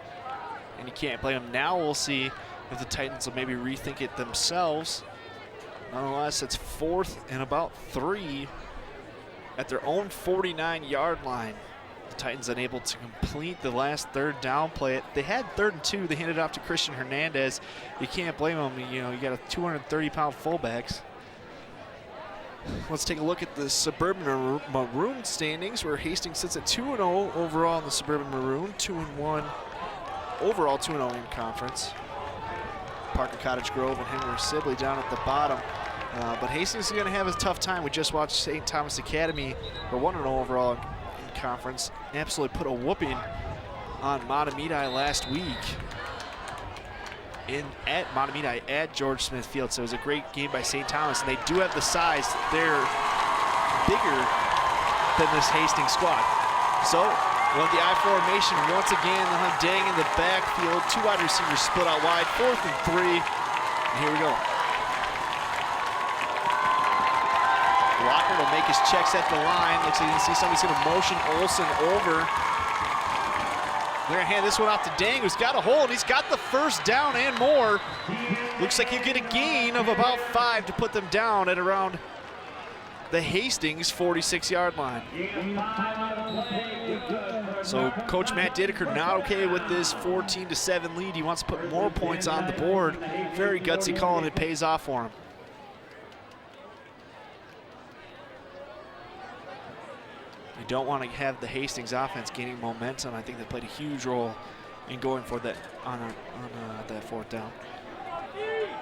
and you can't blame them. Now we'll see if the Titans will maybe rethink it themselves. Nonetheless, it's 4th and about 3 at their own 49-yard line. The Titans unable to complete the last third down play. They had 3rd and 2. They handed it off to Christian Hernandez. You can't blame them. You know, you got a 230-pound fullbacks. Let's take a look at the Suburban Maroon standings, where Hastings sits at 2-0 overall in the Suburban Maroon, 2-1 overall, 2-0 in conference. Parker Cottage Grove and Henry Sibley down at the bottom. But Hastings is going to have a tough time. We just watched St. Thomas Academy, or 1-0 overall in conference, absolutely put a whooping on Matamidi last week at Matamidi at George Smith Field. So it was a great game by St. Thomas, and they do have the size. They're bigger than this Hastings squad. So with the I formation, once again, they'll have Dang in the backfield. 2 wide receivers split out wide, 4th and 3. And here we go. Lockard will make his checks at the line. Looks like you can see somebody's going to motion Olsen over. They're going to hand this one off to Dang, who's got a hold. He's got the first down and more. Looks like he'll get a gain of about 5 to put them down at around the Hastings 46-yard line. So Coach Matt Dideker not okay with this 14-7 lead. He wants to put more points on the board. Very gutsy call, and it pays off for him. You don't want to have the Hastings offense gaining momentum. I think they played a huge role in going for that on that 4th down.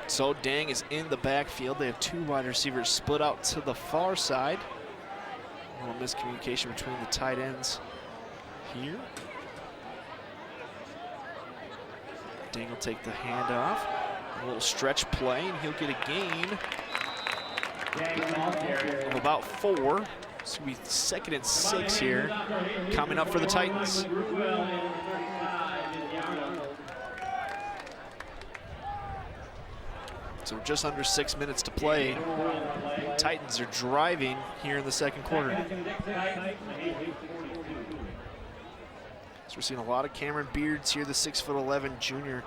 So Dang is in the backfield. They have 2 wide receivers split out to the far side. A little miscommunication between the tight ends here. Dang will take the handoff. A little stretch play, and he'll get a gain of about 4. It's going to be 2nd and 6 here, coming up for the Titans. So just under 6 minutes to play. Titans are driving here in the 2nd quarter. So we're seeing a lot of Cameron Beards here, the 6'11" junior.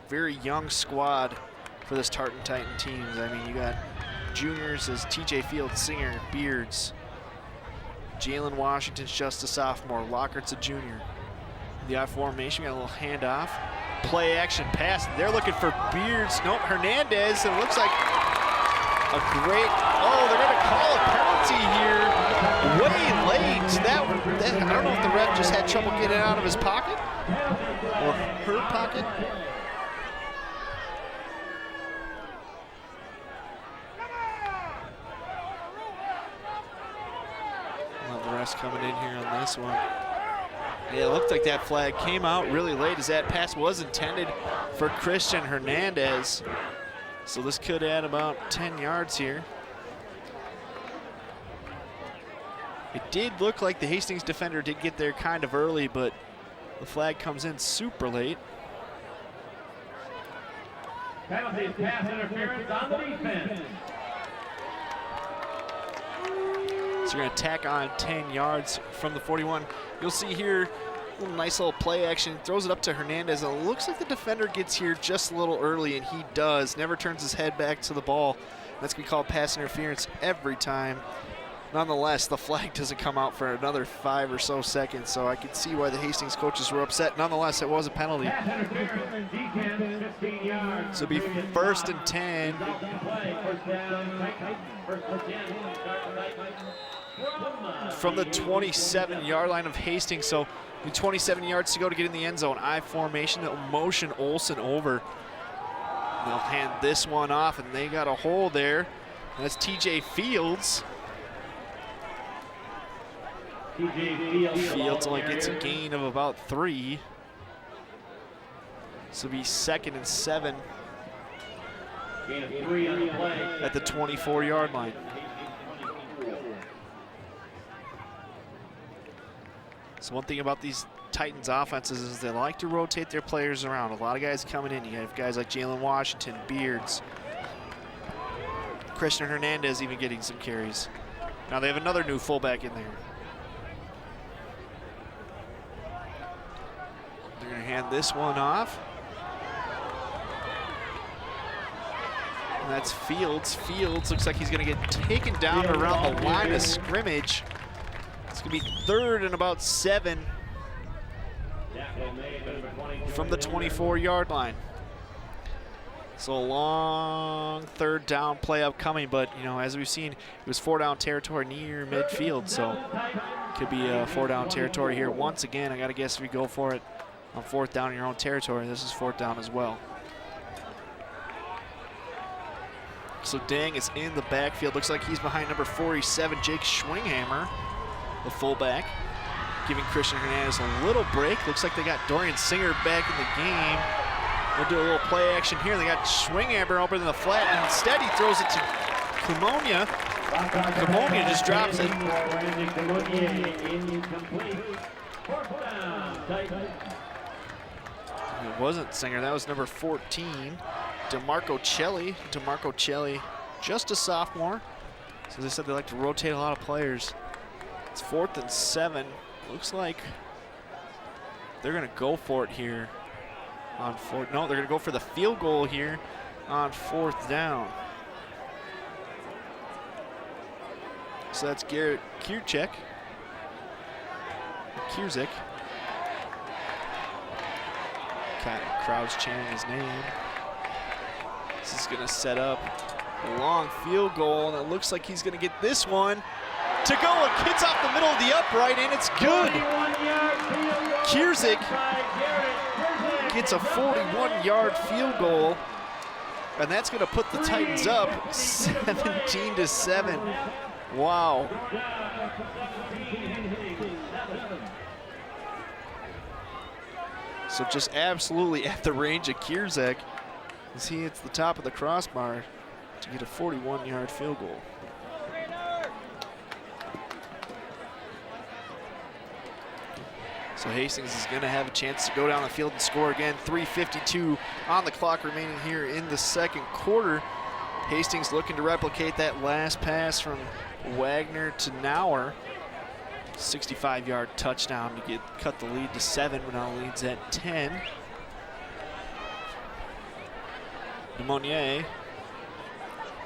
Very young squad for this Tartan Titan teams. I mean, you got juniors as TJ Fields, Singer, Beards. Jalen Washington's just a sophomore. Lockhart's a junior. The I formation, got a little handoff. Play action pass. They're looking for Beards. Nope, Hernandez. It looks like a great, oh, they're going to call a penalty here way late. That I don't know if the ref just had trouble getting it out of his pocket or her pocket. The rest coming in here on this one. Yeah, it looked like that flag came out really late, as that pass was intended for Christian Hernandez. So this could add about 10 yards here. It did look like the Hastings defender did get there kind of early, but the flag comes in super late. Penalty is pass interference on the defense. So you're going to tack on 10 yards from the 41. You'll see here a nice little play action. Throws it up to Hernandez. And it looks like the defender gets here just a little early, and he does. Never turns his head back to the ball. That's going to be called pass interference every time. Nonetheless, the flag doesn't come out for another 5 or so seconds, so I could see why the Hastings coaches were upset. Nonetheless, it was a penalty. So it'll be 1st and 10. From the 27-yard line of Hastings, so 27 yards to go to get in the end zone. I formation, they'll motion Olsen over. They'll hand this one off, and they got a hole there. And that's TJ Fields. Fields only gets a gain of about 3. So it'll be 2nd and 7 at the 24-yard line. So one thing about these Titans offenses is they like to rotate their players around. A lot of guys coming in. You have guys like Jalen Washington, Beards, Christian Hernandez even getting some carries. Now they have another new fullback in there. They're going to hand this one off. And that's Fields. Fields looks like he's going to get taken down around the line of scrimmage. It's going to be 3rd and about 7 from the 24-yard line. So a long 3rd down play upcoming, but you know, as we've seen, it was 4-down territory near midfield, so could be a 4-down territory here once again. I got to guess if you go for it on 4th down in your own territory, this is 4th down as well. So Dang is in the backfield. Looks like he's behind number 47, Jake Schwinghammer, the fullback, giving Christian Hernandez a little break. Looks like they got Dorian Singer back in the game. We'll do a little play action here. They got Schwinghammer open in the flat, and instead he throws it to Kumonia. Kumonia just drops it. It wasn't Singer, that was number 14, DeMarco Celli. DeMarco Celli, just a sophomore. So as I said, they like to rotate a lot of players. It's 4th and 7. Looks like they're gonna go for it here on 4th. No, they're gonna go for the field goal here on 4th down. So that's Garrett Kierczek. Kierczek. Crowd's chanting his name. This is gonna set up a long field goal, and it looks like he's gonna get this one to go. It hits off the middle of the upright, and it's good. Kierczek gets a 41-yard field goal, and that's gonna put the Titans up 17-7. Wow. So just absolutely at the range of Kierczek as he hits the top of the crossbar to get a 41-yard field goal. So Hastings is going to have a chance to go down the field and score again. 3:52 on the clock remaining here in the second quarter. Hastings looking to replicate that last pass from Wagner to Nauer. 65-yard touchdown to cut the lead to 7, but now leads at 10. Demonier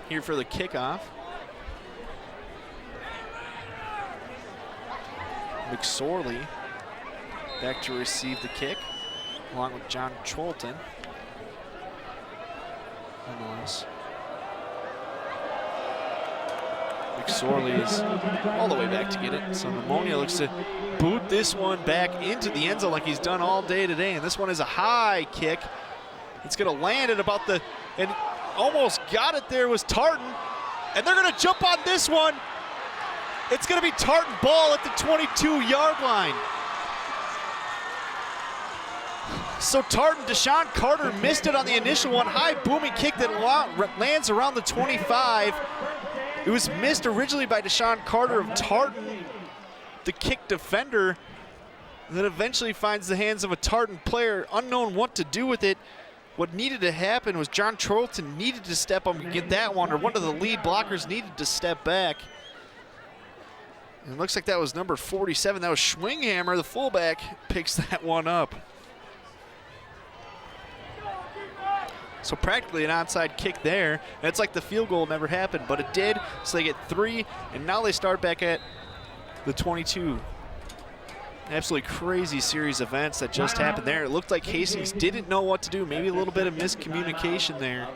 here for the kickoff. McSorley back to receive the kick, along with John Cholton. Nonetheless, McSorley is all the way back to get it. So Pneumonia looks to boot this one back into the end zone like he's done all day today. And this one is a high kick. It's going to land at about the, and almost got it there was Tartan. And they're going to jump on this one. It's going to be Tartan ball at the 22-yard line. So Tartan, Deshaun Carter missed it on the initial one. High booming kick that lands around the 25. It was missed originally by Deshaun Carter of Tartan, the kick defender, that eventually finds the hands of a Tartan player, unknown what to do with it. What needed to happen was John Charlton needed to step up and get that one, or one of the lead blockers needed to step back. And it looks like that was number 47. That was Schwinghammer, the fullback, picks that one up. So practically an onside kick there. And it's like the field goal never happened, but it did. So they get 3, and now they start back at the 22. Absolutely crazy series of events that just happened there. It looked like Hastings didn't know what to do. Maybe a little bit of miscommunication there.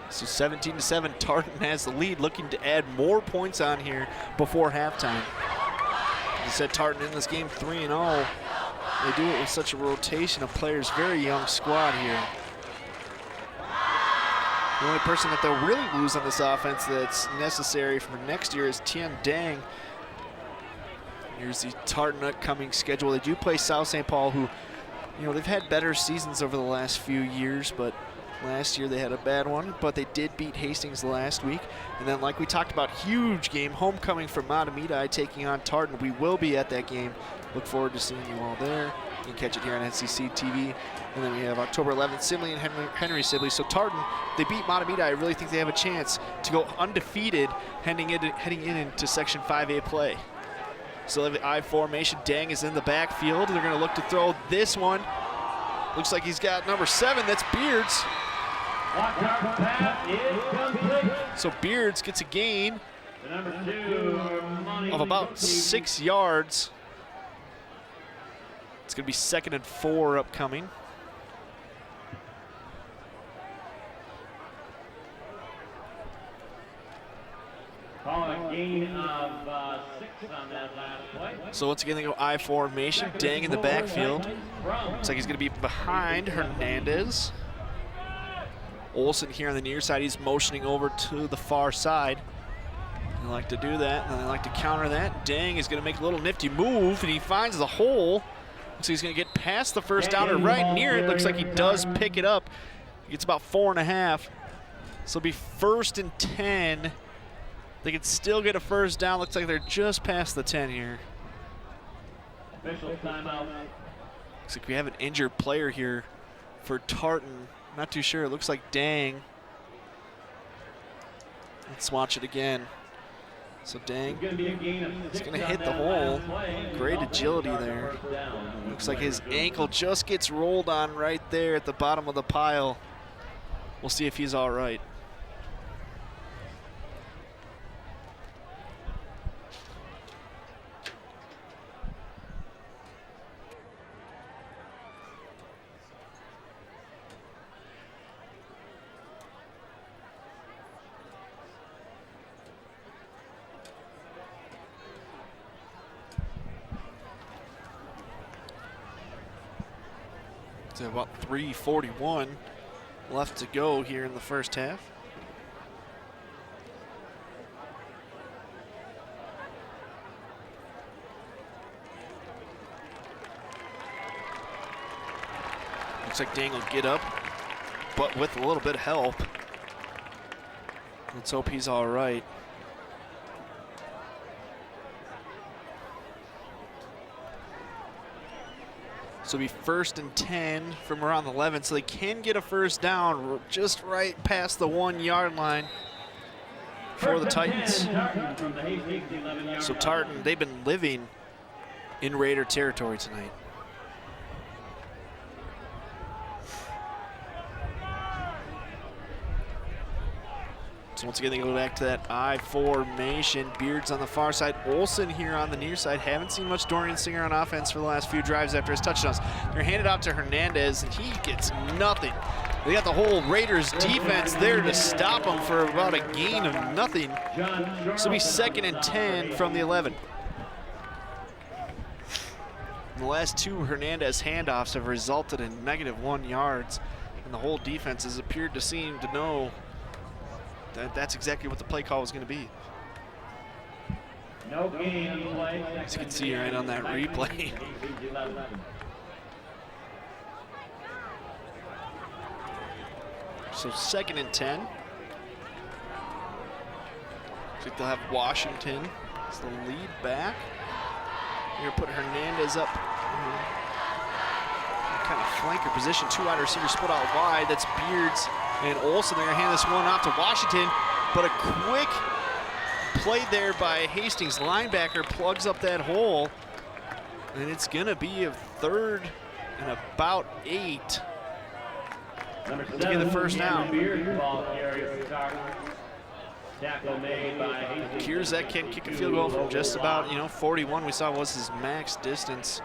So 17-7, Tartan has the lead, looking to add more points on here before halftime. As I said, Tartan in this game 3-0. They do it with such a rotation of players, very young squad here. The only person that they'll really lose on this offense that's necessary for next year is Tian Dang. Here's the Tartan upcoming schedule. They do play South St. Paul, who, you know, they've had better seasons over the last few years, but last year they had a bad one, but they did beat Hastings last week. And then, like we talked about, huge game, homecoming from Matamidi taking on Tartan. We will be at that game. Look forward to seeing you all there. can catch it here on NCC TV. And then we have October 11th, Sibley and Henry Sibley. So Tartan, they beat Matamidi. I really think they have a chance to go undefeated heading into Section 5A play. So they have the I formation. Dang is in the backfield. They're going to look to throw this one. Looks like he's got number 7. That's Beards. So Beards gets a gain of about 6 yards. It's going to be 2nd and 4 upcoming. A gain of 6 on that last play. So once again, they go I formation. Dang in the backfield. Looks like he's going to be behind Hernandez. Olsen here on the near side. He's motioning over to the far side. They like to do that, and they like to counter that. Dang is going to make a little nifty move, and he finds the hole. So he's going to get past the first downer right near it. Looks like he does pick it up. He gets about 4.5. So it'll be 1st and 10. They can still get a first down. Looks like they're just past the 10 here. Official timeout. Looks like we have an injured player here for Tartan. Not too sure. It looks like Dang. Let's watch it again. So Dang, he's going to hit the hole. Great agility there. Looks like his ankle just gets rolled on right there at the bottom of the pile. We'll see if he's all right. About 3:41 left to go here in the first half. Looks like Dang will get up, but with a little bit of help. Let's hope he's all right. So it'll be 1st and 10 from around the 11, so they can get a first down just right past the 1 yard line for the Titans. So Tartan, they've been living in Raider territory tonight. So once again, they go back to that I formation. Beards on the far side. Olsen here on the near side. Haven't seen much Dorian Singer on offense for the last few drives after his touchdowns. They're handed off to Hernandez, and he gets nothing. They got the whole Raiders defense there to stop him for about a gain of nothing. So it'll be 2nd and 10 from the 11. And the last 2 Hernandez handoffs have resulted in -1 yards, and the whole defense has appeared to seem to know that's exactly what the play call was going to be. No gain play. As you can see right on that replay. So 2nd and 10. Looks like they'll have Washington as the lead back. They're going to put Hernandez up kind of flanker position. 2 wide receivers split out wide. That's Beards and Olsen. They're going to hand this one off to Washington, but a quick play there by Hastings. Linebacker plugs up that hole, and it's going to be a 3rd and about 8 to get the first down. Kierzek can kick a field goal from just about 41. We saw was his max distance,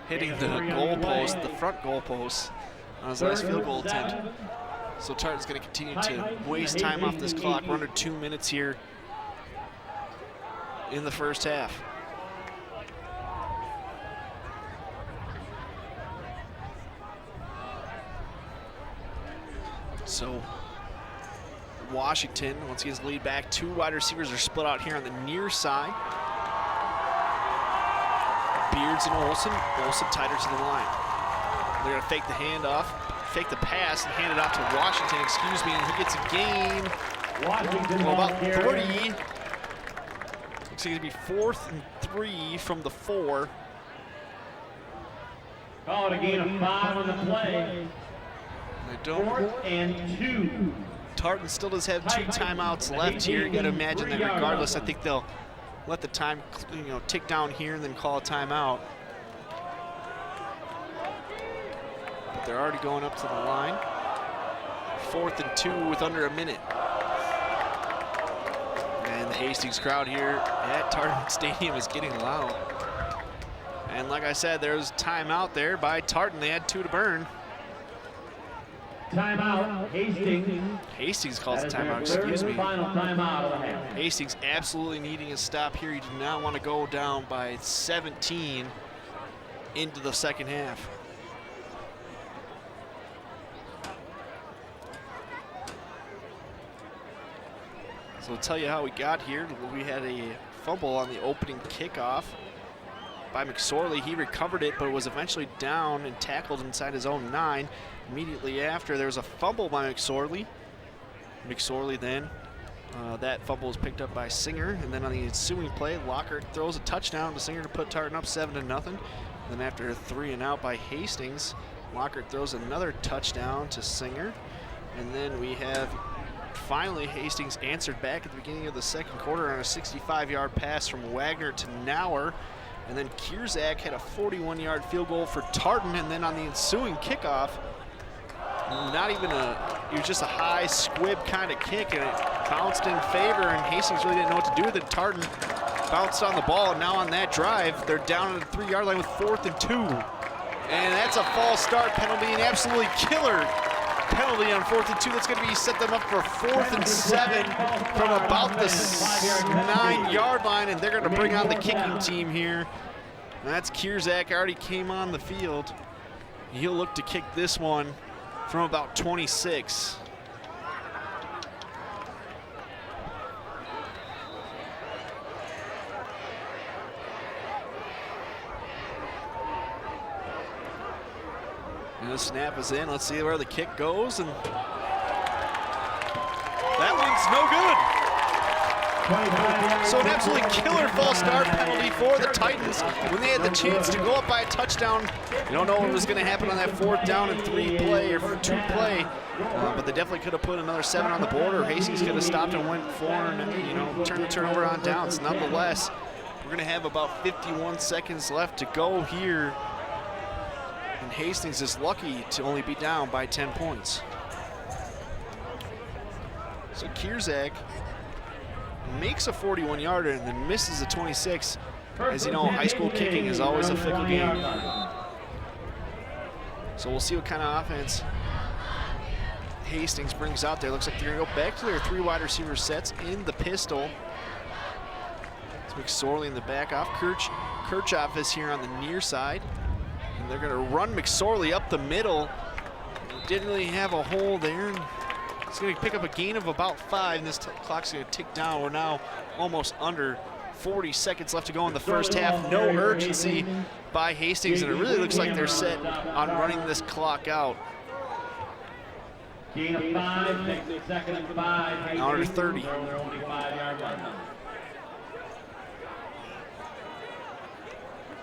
hitting the goalpost, the front goalpost on his last field goal attempt. So Tartan's going to continue to waste time off this clock. We're under 2 minutes here in the first half. So Washington, once he gets lead back, 2 wide receivers are split out here on the near side. Beards and Olsen tighter to the line. They're going to fake the handoff, fake the pass, and hand it off to Washington, and he gets a gain of about 30. Looks like it'll be 4th and 3 from the 4. Call it a gain of 5 on the play. I don't. 4th and 2. Tartan still does have 2 timeouts left here. You got to imagine that regardless, I think they'll let the time, tick down here and then call a timeout. But they're already going up to the line. 4th and 2 with under a minute. And the Hastings crowd here at Tartan Stadium is getting loud. And like I said, there's timeout there by Tartan. They had 2 to burn. Timeout, Hastings. Hastings calls a timeout, excuse me. Final timeout of the half. Hastings absolutely needing a stop here. You do not want to go down by 17 into the second half. So I'll tell you how we got here. We had a fumble on the opening kickoff by McSorley. He recovered it, but was eventually down and tackled inside his own 9. Immediately after, there was a fumble by McSorley. McSorley then, that fumble was picked up by Singer, and then on the ensuing play, Lockhart throws a touchdown to Singer to put Tartan up 7-0. Then after a 3 and out by Hastings, Lockhart throws another touchdown to Singer, and then we have finally Hastings answered back at the beginning of the second quarter on a 65-yard pass from Wagner to Nauer. And then Kierzak had a 41-yard field goal for Tartan, and then on the ensuing kickoff, it was just a high squib kind of kick, and it bounced in favor, and Hastings really didn't know what to do with it. Tartan bounced on the ball, and now on that drive, they're down at the 3-yard line with 4th and 2. And that's a false start penalty, an absolutely killer penalty on 4th and 2. That's going to be set them up for 4th and 7 from about the 9-yard line, and they're going to bring on the kicking team here. And that's Kierzak, already came on the field. He'll look to kick this one from about 26. And the snap is in. Let's see where the kick goes, and that one's no good. So an absolutely killer false start penalty for the Titans when they had the chance to go up by a touchdown. You don't know what was going to happen on that 4th down and 3 play or 2 play, but they definitely could have put another 7 on the board, or Hastings could have stopped and went for and turned the turnover on downs. Nonetheless, we're going to have about 51 seconds left to go here, and Hastings is lucky to only be down by 10 points. So Kierzak makes a 41-yarder and then misses a 26. As you know, high school kicking is always a fickle game. So we'll see what kind of offense Hastings brings out there. Looks like they're going to go back to their 3 wide receiver sets in the pistol. It's McSorley in the back off. Kirchhoff is here on the near side. And they're going to run McSorley up the middle. Didn't really have a hole there. It's going to pick up a gain of about 5, and this clock's going to tick down. We're now almost under 40 seconds left to go in the first half. No urgency by Hastings, and it really looks like they're set on running this clock out. Gain of 5, 2nd and 5. Now under 30. They're only 5-yard line.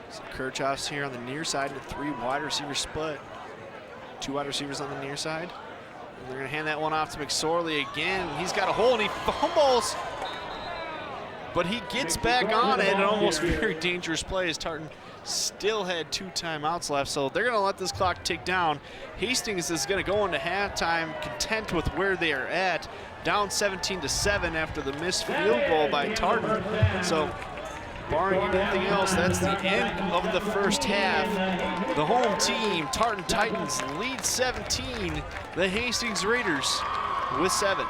So Kirchhoff's here on the near side, the 3 wide receiver split. 2 wide receivers on the near side. And they're going to hand that one off to McSorley again. He's got a hole and he fumbles, but he gets back on it. An almost very dangerous play as Tartan still had 2 timeouts left, so they're going to let this clock tick down. Hastings is going to go into halftime content with where they are at, down 17-7 after the missed field goal by Tartan. So barring anything else, that's the end of the first half. The home team, Tartan Titans, lead 17. The Hastings Raiders with 7.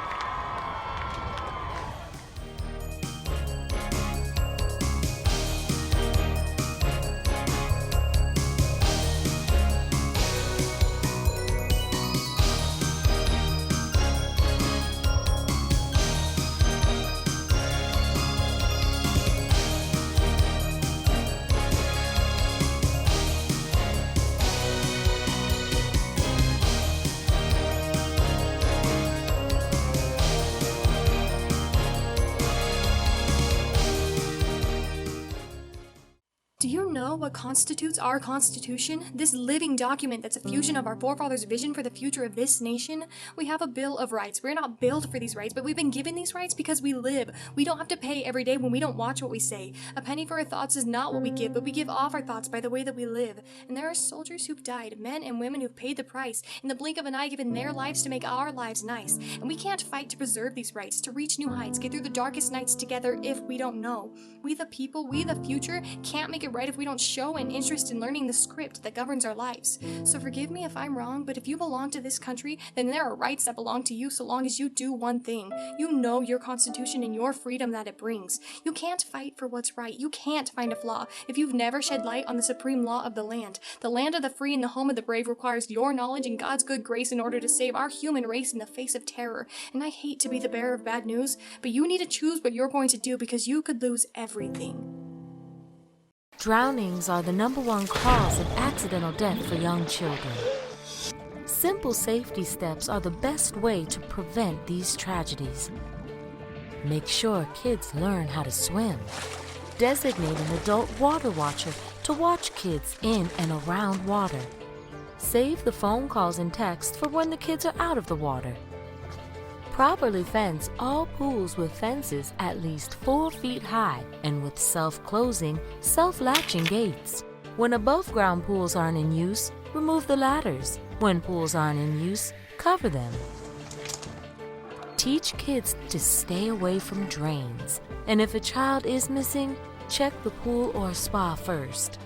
what constitutes our Constitution? This living document that's a fusion of our forefathers' vision for the future of this nation? We have a Bill of Rights. We're not built for these rights, but we've been given these rights because we live. We don't have to pay every day when we don't watch what we say. A penny for our thoughts is not what we give, but we give off our thoughts by the way that we live. And there are soldiers who've died, men and women who've paid the price, in the blink of an eye given their lives to make our lives nice. And we can't fight to preserve these rights, to reach new heights, get through the darkest nights together if we don't know. We the people, we the future, can't make it right if we don't show an interest in learning the script that governs our lives. So forgive me if I'm wrong, but if you belong to this country, then there are rights that belong to you so long as you do one thing. You know your Constitution and your freedom that it brings. You can't fight for what's right. You can't find a flaw if you've never shed light on the supreme law of the land. The land of the free and the home of the brave requires your knowledge and God's good grace in order to save our human race in the face of terror. And I hate to be the bearer of bad news, but you need to choose what you're going to do because you could lose everything. Drownings are the #1 cause of accidental death for young children. Simple safety steps are the best way to prevent these tragedies. Make sure kids learn how to swim. Designate an adult water watcher to watch kids in and around water. Save the phone calls and texts for when the kids are out of the water. Properly fence all pools with fences at least 4 feet high and with self-closing, self-latching gates. When above-ground pools aren't in use, remove the ladders. When pools aren't in use, cover them. Teach kids to stay away from drains. And if a child is missing, check the pool or spa first.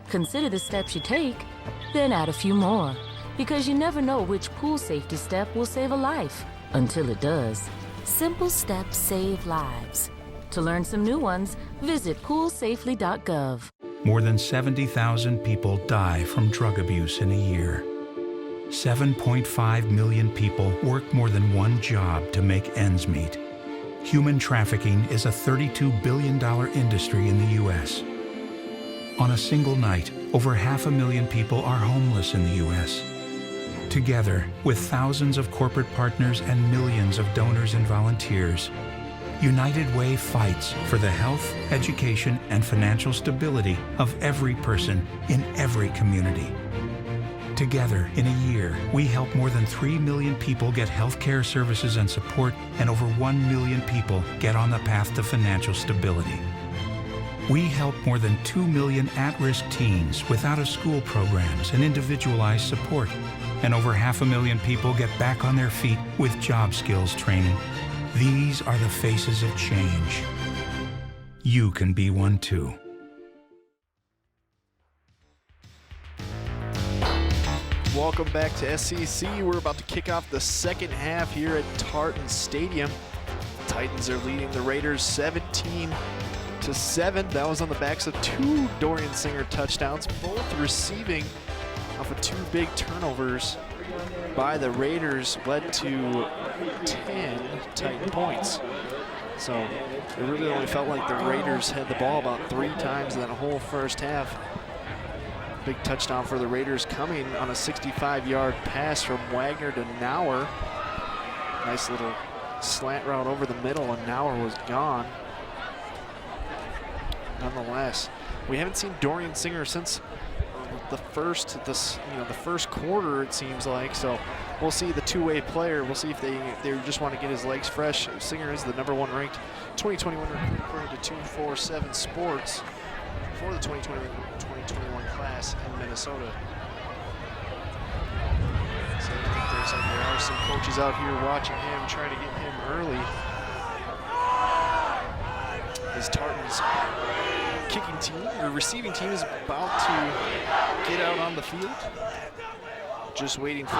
Consider the steps you take, then add a few more, because you never know which pool safety step will save a life. Until it does. Simple steps save lives. To learn some new ones, visit poolsafely.gov. More than 70,000 people die from drug abuse in a year. 7.5 million people work more than one job to make ends meet. Human trafficking is a $32 billion industry in the U.S. On a single night, over 500,000 people are homeless in the U.S. Together, with thousands of corporate partners and millions of donors and volunteers, United Way fights for the health, education, and financial stability of every person in every community. Together, in a year, we help more than 3 million people get health care services and support, and over 1 million people get on the path to financial stability. We help more than 2 million at-risk teens with out-of-school programs and individualized support, and over 500,000 people get back on their feet with job skills training. These are the faces of change. You can be one too. Welcome back to SCC. We're about to kick off the second half here at Tartan Stadium. The Titans are leading the Raiders 17-7. That was on the backs of 2 Dorian Singer touchdowns, both receiving off of 2 big turnovers by the Raiders, led to 10 Titan points. So it really only felt like the Raiders had the ball about 3 times in that whole first half. Big touchdown for the Raiders coming on a 65-yard pass from Wagner to Nauer. Nice little slant route over the middle, and Nauer was gone. Nonetheless, we haven't seen Dorian Singer since the first quarter, it seems like. So we'll see the two-way player. We'll see if they just want to get his legs fresh. Singer is the #1 ranked 2021 recruit according to 247 Sports for the 2021 class in Minnesota. So I think there are some coaches out here watching him, trying to get him early. As Tartan's kicking team, or receiving team, is about to get out on the field. Just waiting for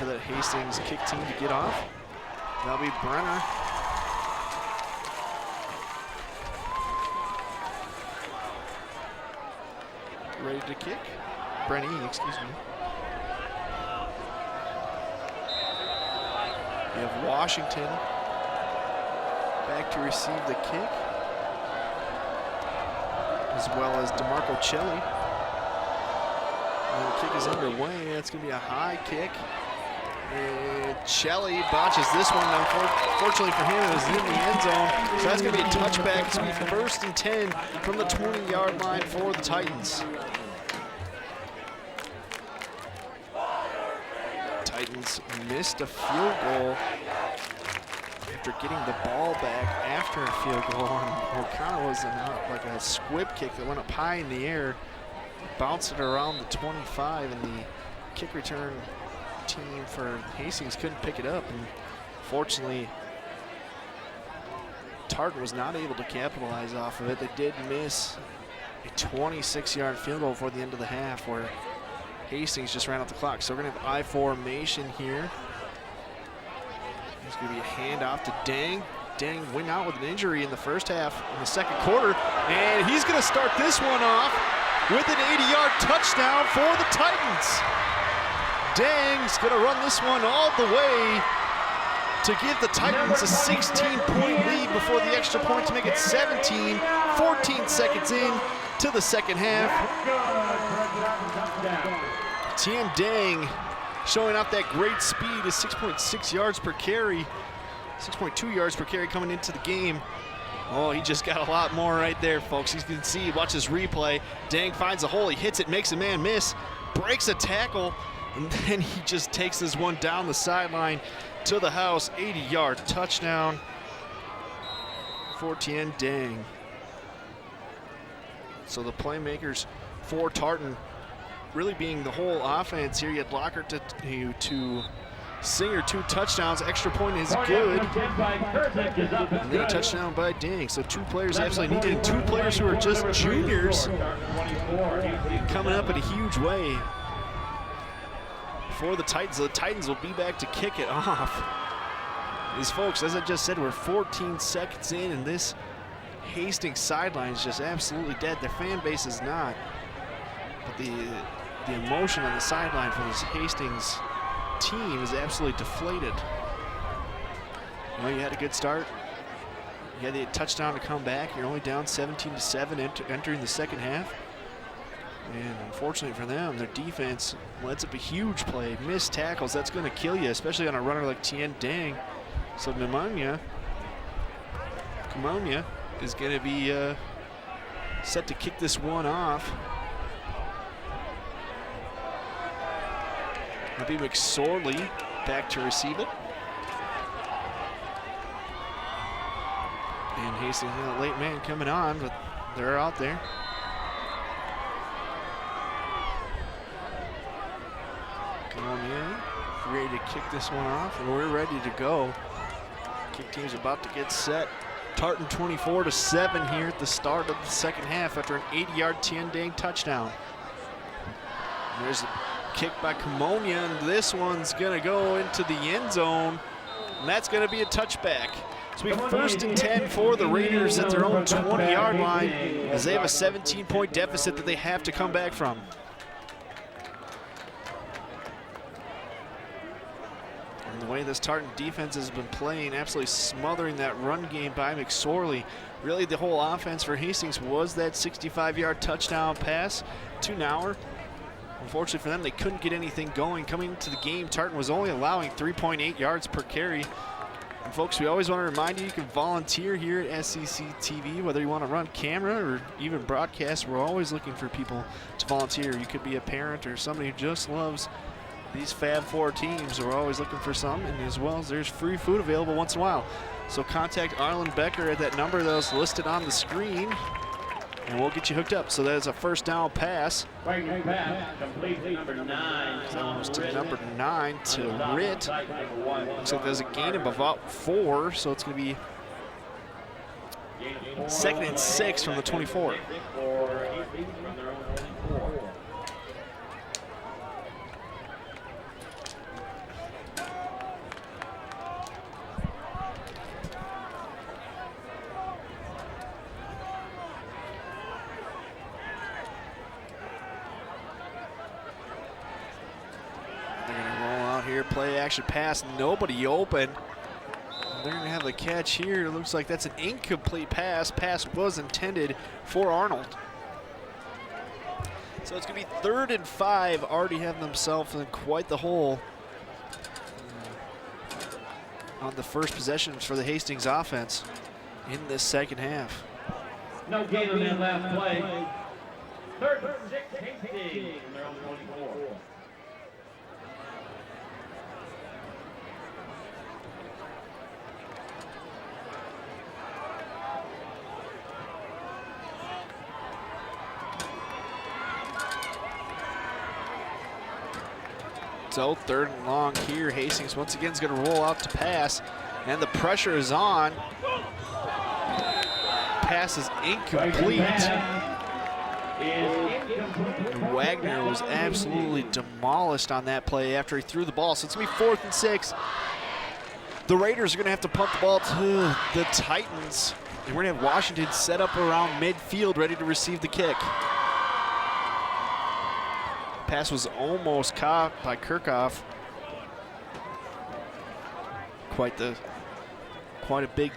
that Hastings kick team to get off. That'll be Brenner. Ready to kick. Brenny, excuse me. We have Washington back to receive the kick, as well as DeMarco Celli. And the kick is underway. It's going to be a high kick. Shelley botches this one. Unfortunately for him, it was in the end zone. So that's going to be a touchback. It's going to be 1st and 10 from the 20-yard line for the Titans. Titans missed a field goal after getting the ball back after a field goal. What kind of was like a squib kick that went up high in the air, bounced it around the 25, and the kick return team for Hastings couldn't pick it up. And fortunately, Tartan was not able to capitalize off of it. They did miss a 26-yard field goal before the end of the half where Hastings just ran out the clock. So we're going to have I formation here. It's going to be a handoff to Dang. Dang went out with an injury in the first half in the second quarter. And he's going to start this one off with an 80-yard touchdown for the Titans. Dang's going to run this one all the way to give the Titans a 16-point lead before the extra point to make it 17, 14 seconds in to the second half. Tien Dang showing off that great speed is 6.6 yards per carry, 6.2 yards per carry coming into the game. Oh, he just got a lot more right there, folks. You can see, watch this replay. Dang finds a hole, he hits it, makes a man miss, breaks a tackle, and then he just takes this one down the sideline to the house. 80-yard touchdown for Tien Dang. So the playmakers for Tartan really being the whole offense here. You had Locker to Singer, 2 touchdowns. Extra point is good. And then a touchdown by Dang. So 2 players absolutely needed. 2 players who are just juniors coming up in a huge way for the Titans. The Titans will be back to kick it off. These folks, as I just said, we're 14 seconds in, and this Hastings sideline is just absolutely dead. Their fan base is not. But the emotion on the sideline for this Hastings team is absolutely deflated. You know, you had a good start. You had the touchdown to come back. You're only down 17-7 entering the second half. And unfortunately for them, their defense lets up a huge play. Missed tackles, that's going to kill you, especially on a runner like Tien Dang. So Kamonia is going to be set to kick this one off. It'll be McSorley back to receive it. And Hastings, a late man coming on, but they're out there. Ready to kick this one off, and we're ready to go. Kick team's about to get set. Tartan 24-7 here at the start of the second half after an 80-yard Tien Dang touchdown. And there's a kick by Kamonia, and this one's gonna go into the end zone, and that's gonna be a touchback. So we have 1st and 10 for the Raiders at their own 20-yard line as they have a 17-point deficit that they have to come back from. And the way this Tartan defense has been playing, absolutely smothering that run game by McSorley. Really the whole offense for Hastings was that 65-yard touchdown pass to Nauer. Unfortunately for them, they couldn't get anything going. Coming into the game, Tartan was only allowing 3.8 yards per carry. And folks, we always want to remind you can volunteer here at SEC TV, whether you want to run camera or even broadcast. We're always looking for people to volunteer. You could be a parent or somebody who just loves these Fab Four teams. We're always looking for some, and as well as there's free food available once in a while. So contact Arlen Becker at that number that was listed on the screen, and we'll get you hooked up. So that is a first down pass. Number 9. That was to number 9 to Ritt. Looks like there's a gain of about 4, so it's going to be 2nd and 6 from the 24. Play action pass, nobody open. They're gonna have the catch here. It looks like that's an incomplete pass. Pass was intended for Arnold. So it's gonna be 3rd and 5. Already have themselves in quite the hole. on the first possessions for the Hastings offense in this second half. No gain on that last play. Third and 6, Hastings from their own 24. So 3rd and long here. Hastings once again is going to roll out to pass, and the pressure is on. Pass is incomplete. Wagner was absolutely demolished on that play after he threw the ball. So it's going to be 4th and 6. The Raiders are going to have to punt the ball to the Titans. And we're going to have Washington set up around midfield ready to receive the kick. Pass was almost caught by Kirchhoff. Quite a big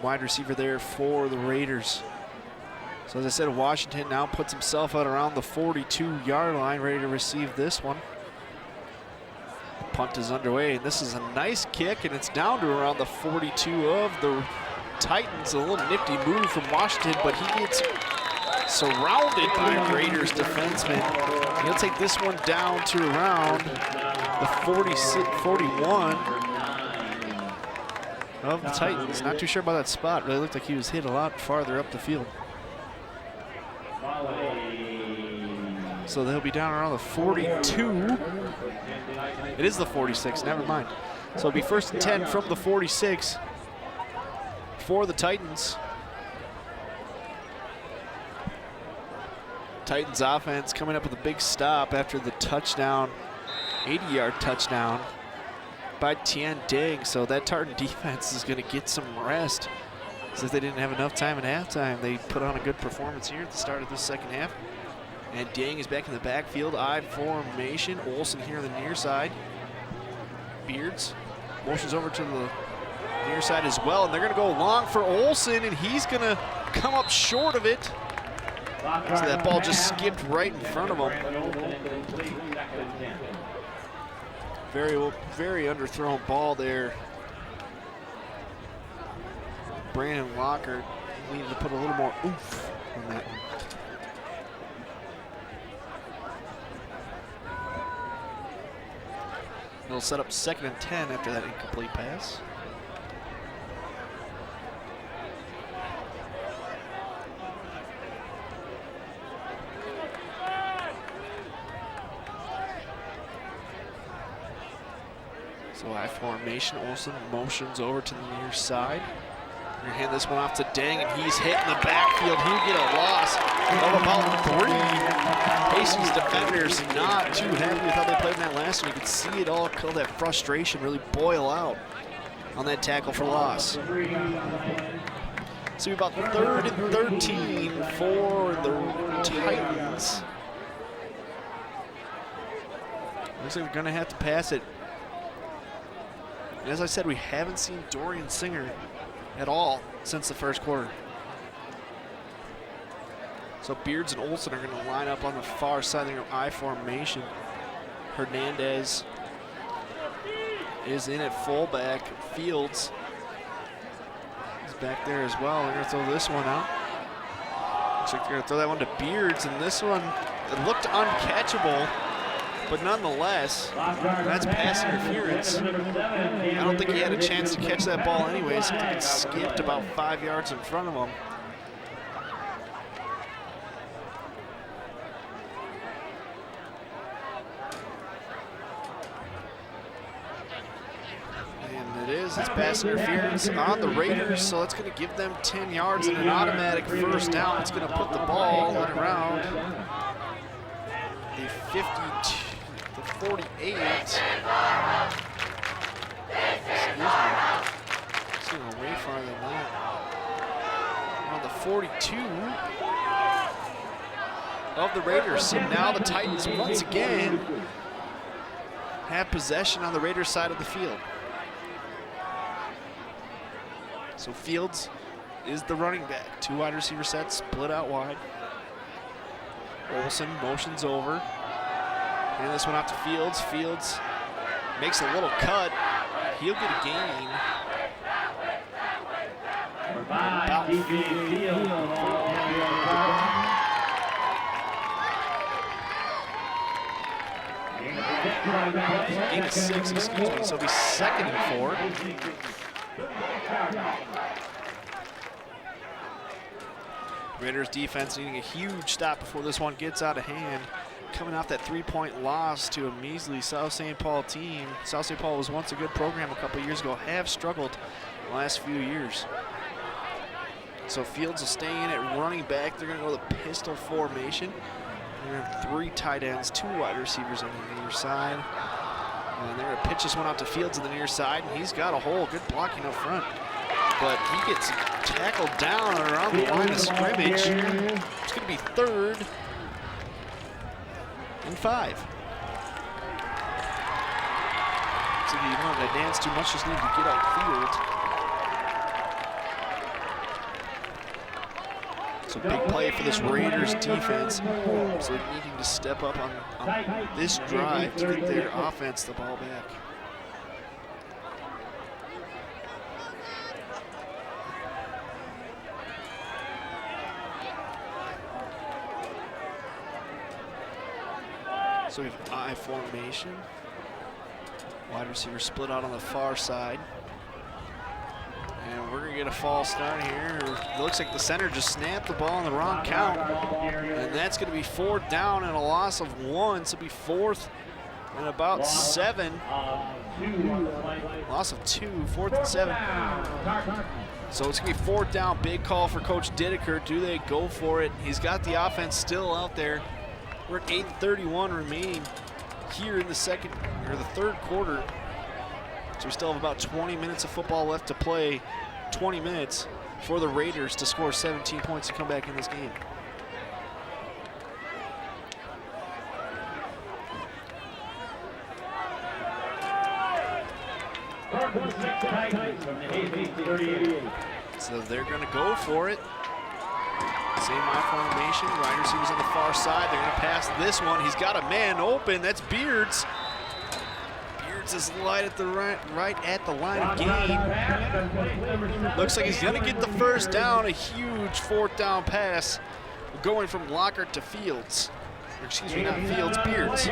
wide receiver there for the Raiders. So as I said, Washington now puts himself out around the 42-yard line, ready to receive this one. The punt is underway, and this is a nice kick, and it's down to around the 42 of the Titans. A little nifty move from Washington, but he gets surrounded by Raiders defensemen. He'll take this one down to around the 41 of the Titans. Not too sure about that spot. Really looked like he was hit a lot farther up the field. So they'll be down around the 42. It is the 46, never mind. So it'll be 1st and 10 from the 46 for the Titans. Titans offense coming up with a big stop after the touchdown, 80-yard touchdown by Tian Deng. So that Tartan defense is going to get some rest. Since they didn't have enough time at halftime, they put on a good performance here at the start of this second half. And Deng is back in the backfield, I formation. Olsen here on the near side. Beards motions over to the near side as well, and they're going to go long for Olsen, and he's going to come up short of it. So that ball just skipped right in front of him. Very underthrown ball there. Brandon Lockhart needed to put a little more oomph on that one. It'll set up 2nd and 10 after that incomplete pass. So I formation, Olsen motions over to the near side. We're gonna hand this one off to Deng, and he's hit in the backfield. He'll get a loss of about 3. Hastings defenders not too happy with how they played in that last one. You could see it all, that frustration really boil out on that tackle for loss. So about 3rd and 13 for the Titans. Looks like they're gonna have to pass it. And as I said, we haven't seen Dorian Singer at all since the first quarter. So Beards and Olsen are going to line up on the far side of the I formation. Hernandez is in at fullback. Fields is back there as well. They're going to throw this one out. Looks like they're going to throw that one to Beards, and this one, it looked uncatchable. But nonetheless, that's pass interference. I don't think he had a chance to catch that ball anyways. I think it skipped about 5 yards in front of him. And it is, it's pass interference on the Raiders, so it's going to give them 10 yards and an automatic 1st down. It's going to put the ball at around the 52. 48. Excuse me. It's going way farther than that. On the 42 of the Raiders. So now the Titans once again have possession on the Raiders side of the field. So Fields is the running back. 2 wide receiver sets split out wide. Olsen motions over. And this one out to Fields. Fields makes a little cut. he'll get a gain. Number 5, TJ Fields. Gain of 6, excuse me, so it'll be 2nd and 4. Raiders defense needing a huge stop before this one gets out of hand. Coming off that 3-point loss to a measly South St. Paul team. South St. Paul was once a good program a couple years ago, have struggled the last few years. So Fields will stay in at running back. They're going to go the pistol formation. They're going to have 3 tight ends, 2 wide receivers on the near side. And they're going to pitch this one out to Fields on the near side, and he's got a hole. Good blocking up front. But he gets tackled down around the line of scrimmage. It's going to be 3rd and 5. So if you wanted to dance too much, just need to get upfield. So big play for this Raiders defense. So they're needing to step up on this drive to get their offense the ball back. So we have I formation. Wide receiver split out on the far side. And we're going to get a false start here. It looks like the center just snapped the ball on the wrong count. And that's going to be 4th down and a loss of 1. So it'll be 4th and about 7. Loss of 2, 4th and 7. So it's going to be 4th down. Big call for Coach Dideker. Do they go for it? He's got the offense still out there. We're at 8:31 remaining here in the 3rd quarter. So we still have about 20 minutes of football left to play. 20 minutes for the Raiders to score 17 points to come back in this game. So they're going to go for it. Same I formation. Wide receivers on the far side. They're going to pass this one. He's got a man open. That's Beards. Beards is right at the line of game. Looks like he's going to get the 1st down. A huge 4th down pass going from Lockhart to Fields. Or excuse me, not Fields, Beards.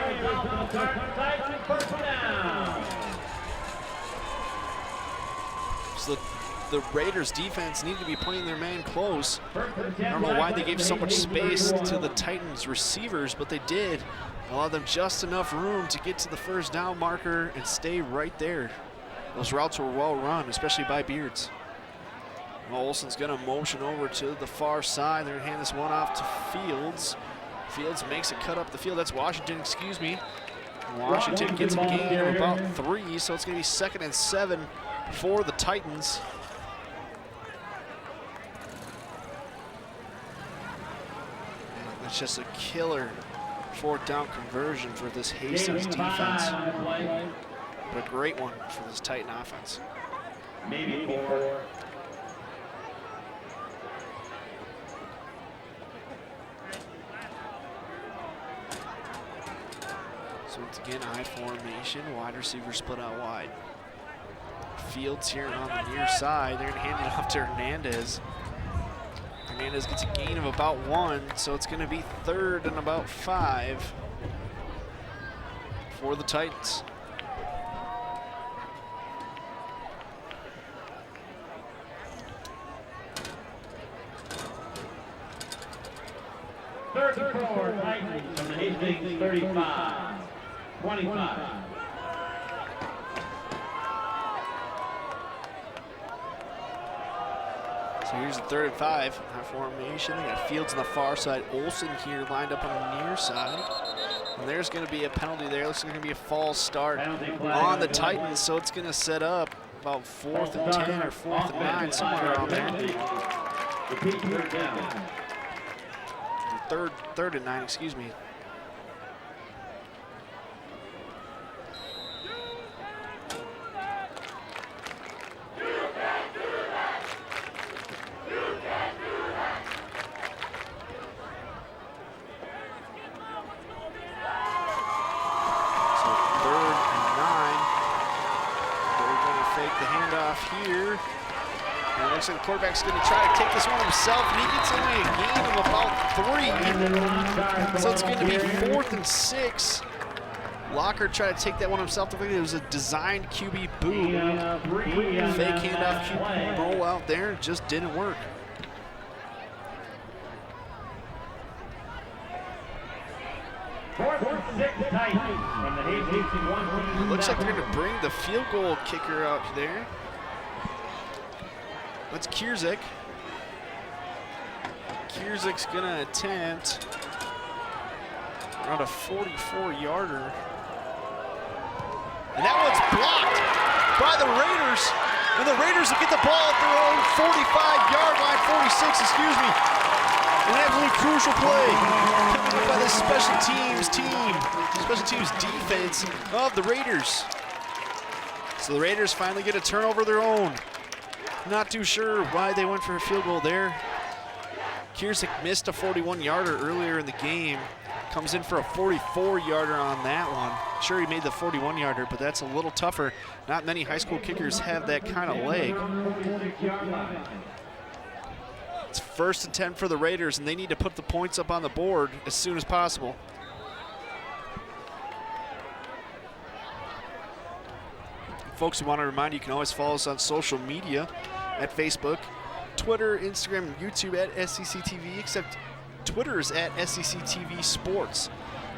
So the Raiders defense need to be playing their man close. I don't know why they gave so much space to the Titans receivers, but they did. Allow them just enough room to get to the 1st down marker and stay right there. Those routes were well run, especially by Beards. Olsen's gonna motion over to the far side. They're gonna hand this one off to Fields. Fields makes a cut up the field. That's Washington, excuse me. Washington gets a gain of about 3, so it's gonna be 2nd and 7 for the Titans. It's just a killer 4th down conversion for this Hastings defense. But a great one for this Titan offense. Maybe 4. So once again, I formation. Wide receiver split out wide. Fields here on the near side. They're going to hand it off to Hernandez. Hernandez gets a gain of about 1, so it's going to be 3rd and about 5 for the Titans. Third and 4, Titans from the Hastings 35, 25. So here's the 3rd and 5. High formation. They got Fields on the far side. Olsen here lined up on the near side. And there's going to be a penalty there. Looks like going to be a false start on the Titans. So it's going to set up about 4th and 10 or 4th and 9, somewhere around there. Third and 9, excuse me. fake the handoff here. And it looks like the quarterback's going to try to take this one himself, and he gets only a gain of about 3. So it's going to be 4th and 6. Locker tried to take that one himself. It was a designed QB boot. Fake handoff QB roll out there. Just didn't work. It looks like they're going to bring the field goal kicker out there. That's Kierzek. Kierzek's going to attempt around a 44-yarder. And that one's blocked by the Raiders. And the Raiders will get the ball at their own 45-yard line, 46, excuse me. An absolutely crucial play coming in by the special teams defense of the Raiders. So the Raiders finally get a turnover of their own. Not too sure why they went for a field goal there. Kierzek missed a 41-yarder earlier in the game. Comes in for a 44-yarder on that one. Sure, he made the 41-yarder, but that's a little tougher. Not many high school kickers have that kind of leg. It's 1st and 10 for the Raiders, and they need to put the points up on the board as soon as possible. Folks, we want to remind you can always follow us on social media at Facebook, Twitter, Instagram, and YouTube at SCCTV, except Twitter is at SCCTV Sports.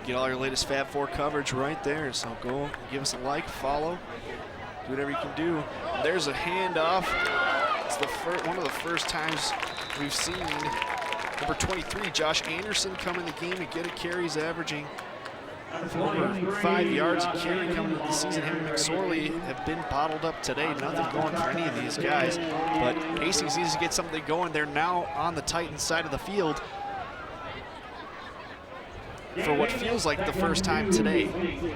Get all your latest Fab Four coverage right there, so go give us a like, follow, do whatever you can do. And there's a handoff. It's one of the first times we've seen number 23, Josh Anderson, come in the game and get a carry. He's averaging over 5 yards a carry coming into the season. Him and McSorley have been bottled up today. Nothing going for any of these guys. But Hastings needs to get something going. They're now on the Titans side of the field for what feels like the first time today.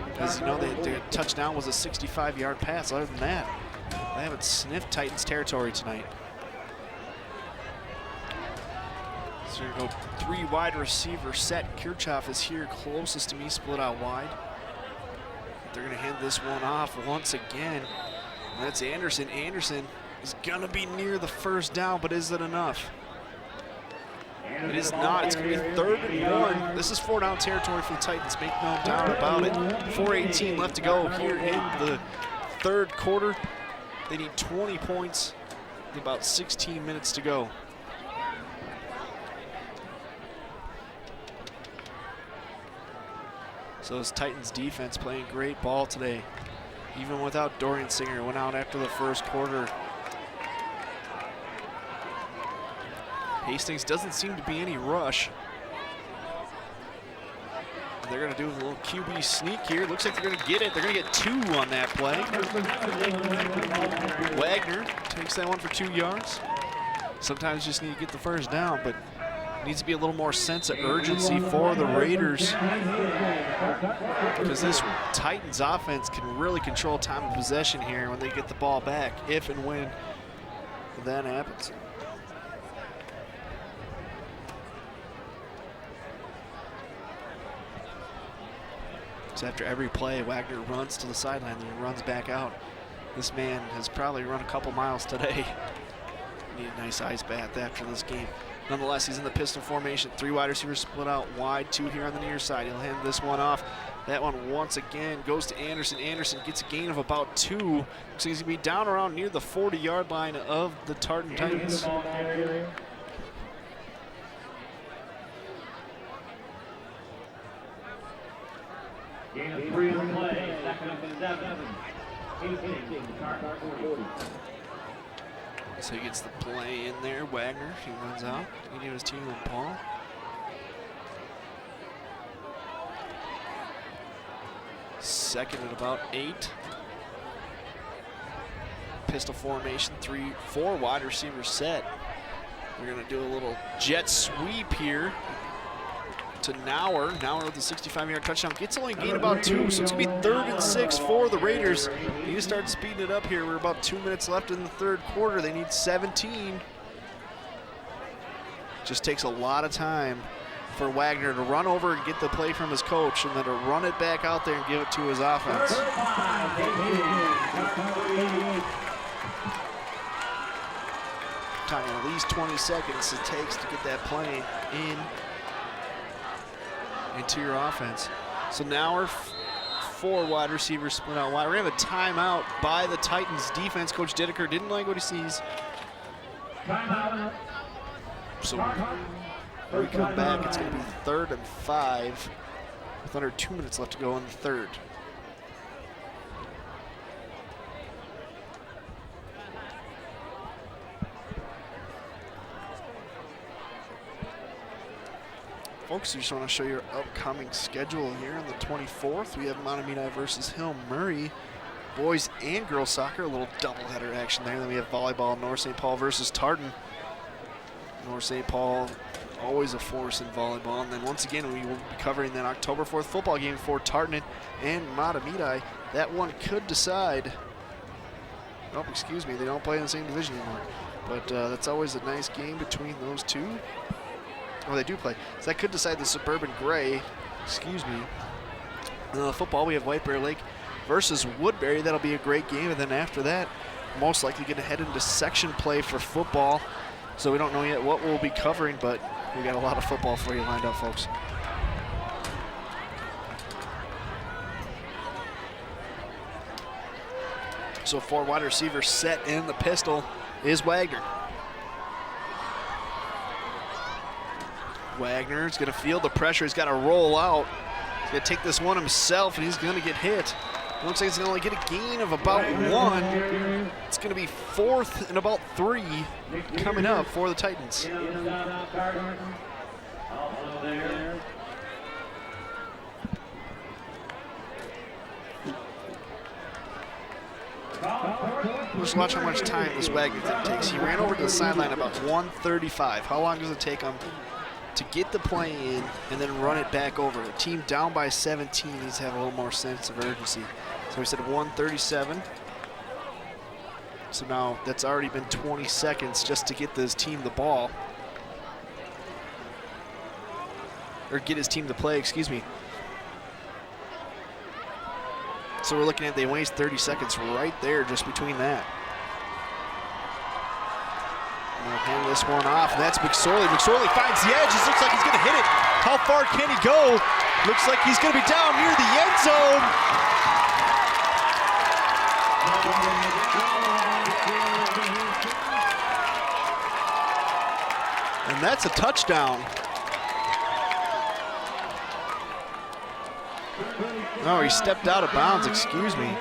Because, you know, their touchdown was a 65-yard pass. Other than that, they haven't sniffed Titans territory tonight. So you're going to go 3 wide receiver set. Kirchhoff is here closest to me, split out wide. They're going to hand this one off once again. That's Anderson. Anderson is going to be near the first down, but is it enough? It is not. It's going to be 3rd and 1. This is 4-down territory for the Titans. Make no doubt about it. 4:18 left to go here in the 3rd quarter. They need 20 points with about 16 minutes to go. So this Titans defense playing great ball today. Even without Dorian Singer, went out after the 1st quarter. Hastings doesn't seem to be any rush. They're going to do a little QB sneak here. Looks like they're going to get it. They're going to get 2 on that play. Wagner takes that one for 2 yards. Sometimes you just need to get the first down, but needs to be a little more sense of urgency for the Raiders, because this Titans offense can really control time of possession here when they get the ball back, if and when that happens. So after every play, Wagner runs to the sideline and runs back out. This man has probably run a couple miles today. Need a nice ice bath after this game. Nonetheless, he's in the pistol formation. 3 wide receivers split out wide, 2 here on the near side. He'll hand this one off. That one once again goes to Anderson. Anderson gets a gain of about 2. Looks like he's going to be down around near the 40-yard line of the Tartan Titans. Gain of 3 on the play, 2nd and 7. So he gets the play in there. Wagner, he runs out. He gave his team a ball. Second at about 8. Pistol formation, 4 wide receivers set. We're going to do a little jet sweep here to Nauer. Nauer with a 65-yard touchdown. Gets only gain about 2, so it's going to be 3rd and 6 for the Raiders. They need to start speeding it up here. We're about 2 minutes left in the 3rd quarter. They need 17. Just takes a lot of time for Wagner to run over and get the play from his coach, and then to run it back out there and give it to his offense. at least 20 seconds it takes to get that play into your offense. So now our 4 wide receivers split out wide. We're going to have a timeout by the Titans defense. Coach Dideker didn't like what he sees. So when we come back, it's going to be 3rd and 5 with under 2 minutes left to go in the third. Folks, I just want to show your upcoming schedule here on the 24th. We have Matamidi versus Hill Murray. Boys and girls soccer, a little doubleheader action there. Then we have volleyball, North St. Paul versus Tartan. North St. Paul, always a force in volleyball. And then once again, we will be covering that October 4th football game for Tartan and Matamidi. That one could decide. Oh, excuse me, they don't play in the same division anymore. But that's always a nice game between those two. Oh, they do play. So that could decide the Suburban Gray. Excuse me. Football, we have White Bear Lake versus Woodbury. That'll be a great game. And then after that, most likely going to head into section play for football. So we don't know yet what we'll be covering, but we got a lot of football for you lined up, folks. So 4 wide receivers set in the pistol is Wagner. Wagner's going to feel the pressure. He's got to roll out. He's going to take this one himself, and he's going to get hit. It looks like he's going to only get a gain of about 1. It's going to be 4th and about 3 coming up for the Titans. Just watch how much time this Wagner thing takes. He ran over to the sideline about 1:35. How long does it take him to get the play in and then run it back over? The team down by 17 needs to have a little more sense of urgency. So we said 1:37. So now that's already been 20 seconds just to get this team the ball. Or get his team to play, excuse me. So we're looking at they waste 30 seconds right there just between that. We'll hand this one off, and that's McSorley. McSorley finds the edge. It looks like he's going to hit it. How far can he go? Looks like he's going to be down near the end zone. And that's a touchdown. Oh, he stepped out of bounds, excuse me.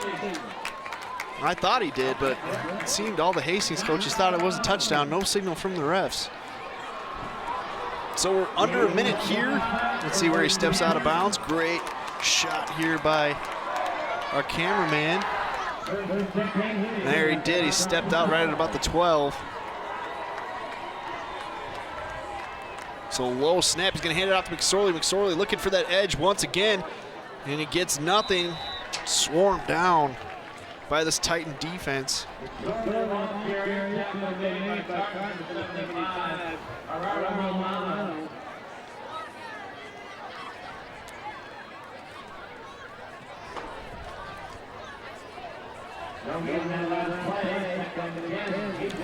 I thought he did, but it seemed all the Hastings coaches thought it was a touchdown. No signal from the refs. So we're under a minute here. Let's see where he steps out of bounds. Great shot here by our cameraman. There he did. He stepped out right at about the 12. So low snap. He's going to hand it off to McSorley. McSorley looking for that edge once again. And he gets nothing. Swarmed down by this Titan defense. We're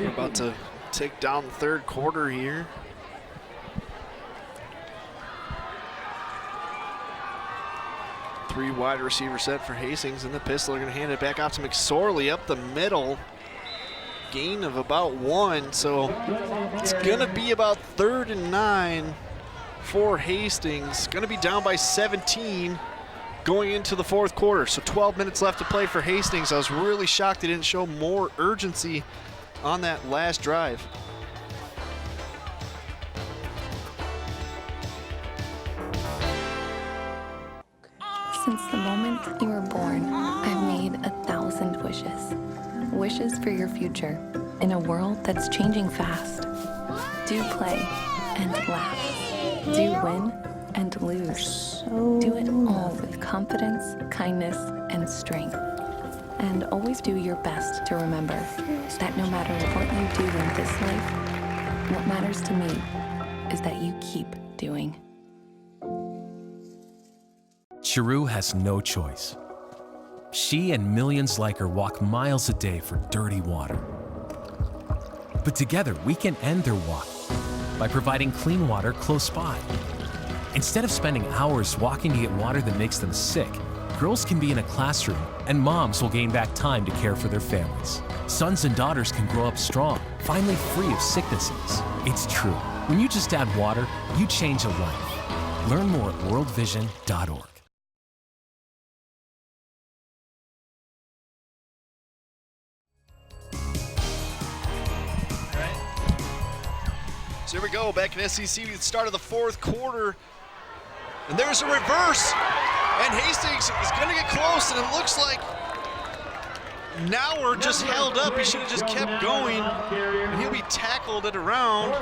about to take down the third quarter here. Three wide receiver set for Hastings, and the pistol are going to hand it back off to McSorley up the middle. Gain of about 1, so it's going to be about 3rd and 9 for Hastings. Going to be down by 17 going into the fourth quarter. So 12 minutes left to play for Hastings. I was really shocked they didn't show more urgency on that last drive. Since the moment you were born, I've made 1,000 wishes. Wishes for your future in a world that's changing fast. Do play and laugh. Do win and lose. Do it all with confidence, kindness, and strength. And always do your best to remember that no matter what you do in this life, what matters to me is that you keep doing. Chiru has no choice. She and millions like her walk miles a day for dirty water. But together, we can end their walk by providing clean water close by. Instead of spending hours walking to get water that makes them sick, girls can be in a classroom and moms will gain back time to care for their families. Sons and daughters can grow up strong, finally free of sicknesses. It's true. When you just add water, you change a life. Learn more at worldvision.org. So here we go, back in SEC, the start of the fourth quarter. And there's a reverse. And Hastings is going to get close, and it looks like Nauer just held up. He should have just kept going. And he'll be tackled at around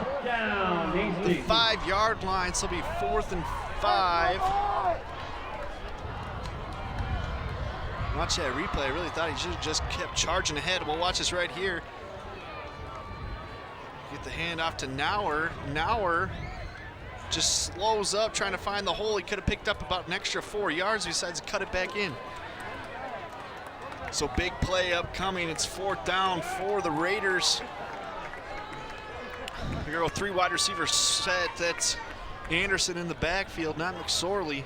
the 5-yard line, so it'll be 4th and 5. Watch that replay. I really thought he should have just kept charging ahead. We'll watch this right here. Get the hand off to Nauer. Nauer just slows up trying to find the hole. He could have picked up about an extra 4 yards. He decides to cut it back in. So big play upcoming. It's 4th down for the Raiders. We're going to go 3 wide receiver set. That's Anderson in the backfield, not McSorley.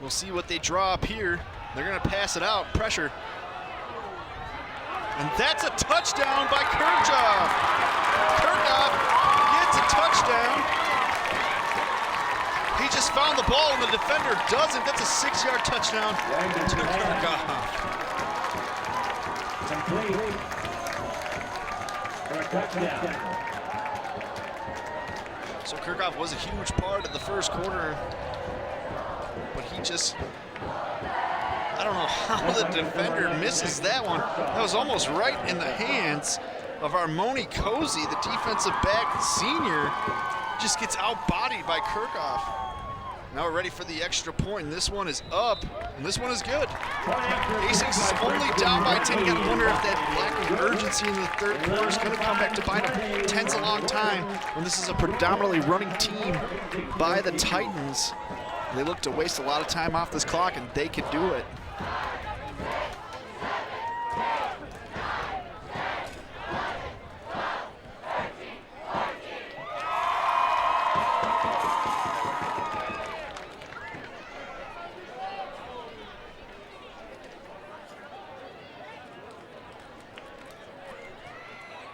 We'll see what they draw up here. They're going to pass it out. Pressure. And that's a touchdown by Kirchhoff. Kirchhoff gets a touchdown. He just found the ball and the defender doesn't. That's a 6-yard touchdown to Kirchhoff. So Kirchhoff was a huge part of the first quarter, but he just, I don't know how the defender misses that one. That was almost right in the hands of Armoni Cozy, the defensive back senior. Just gets outbodied by Kirchhoff. Now we're ready for the extra point, and this one is up, and this one is good. Hastings is only down by 10. You gotta wonder if that lack of urgency in the third quarter is gonna come back to bite them. 10's a long time when this is a predominantly running team by the Titans. They look to waste a lot of time off this clock, and they can do it.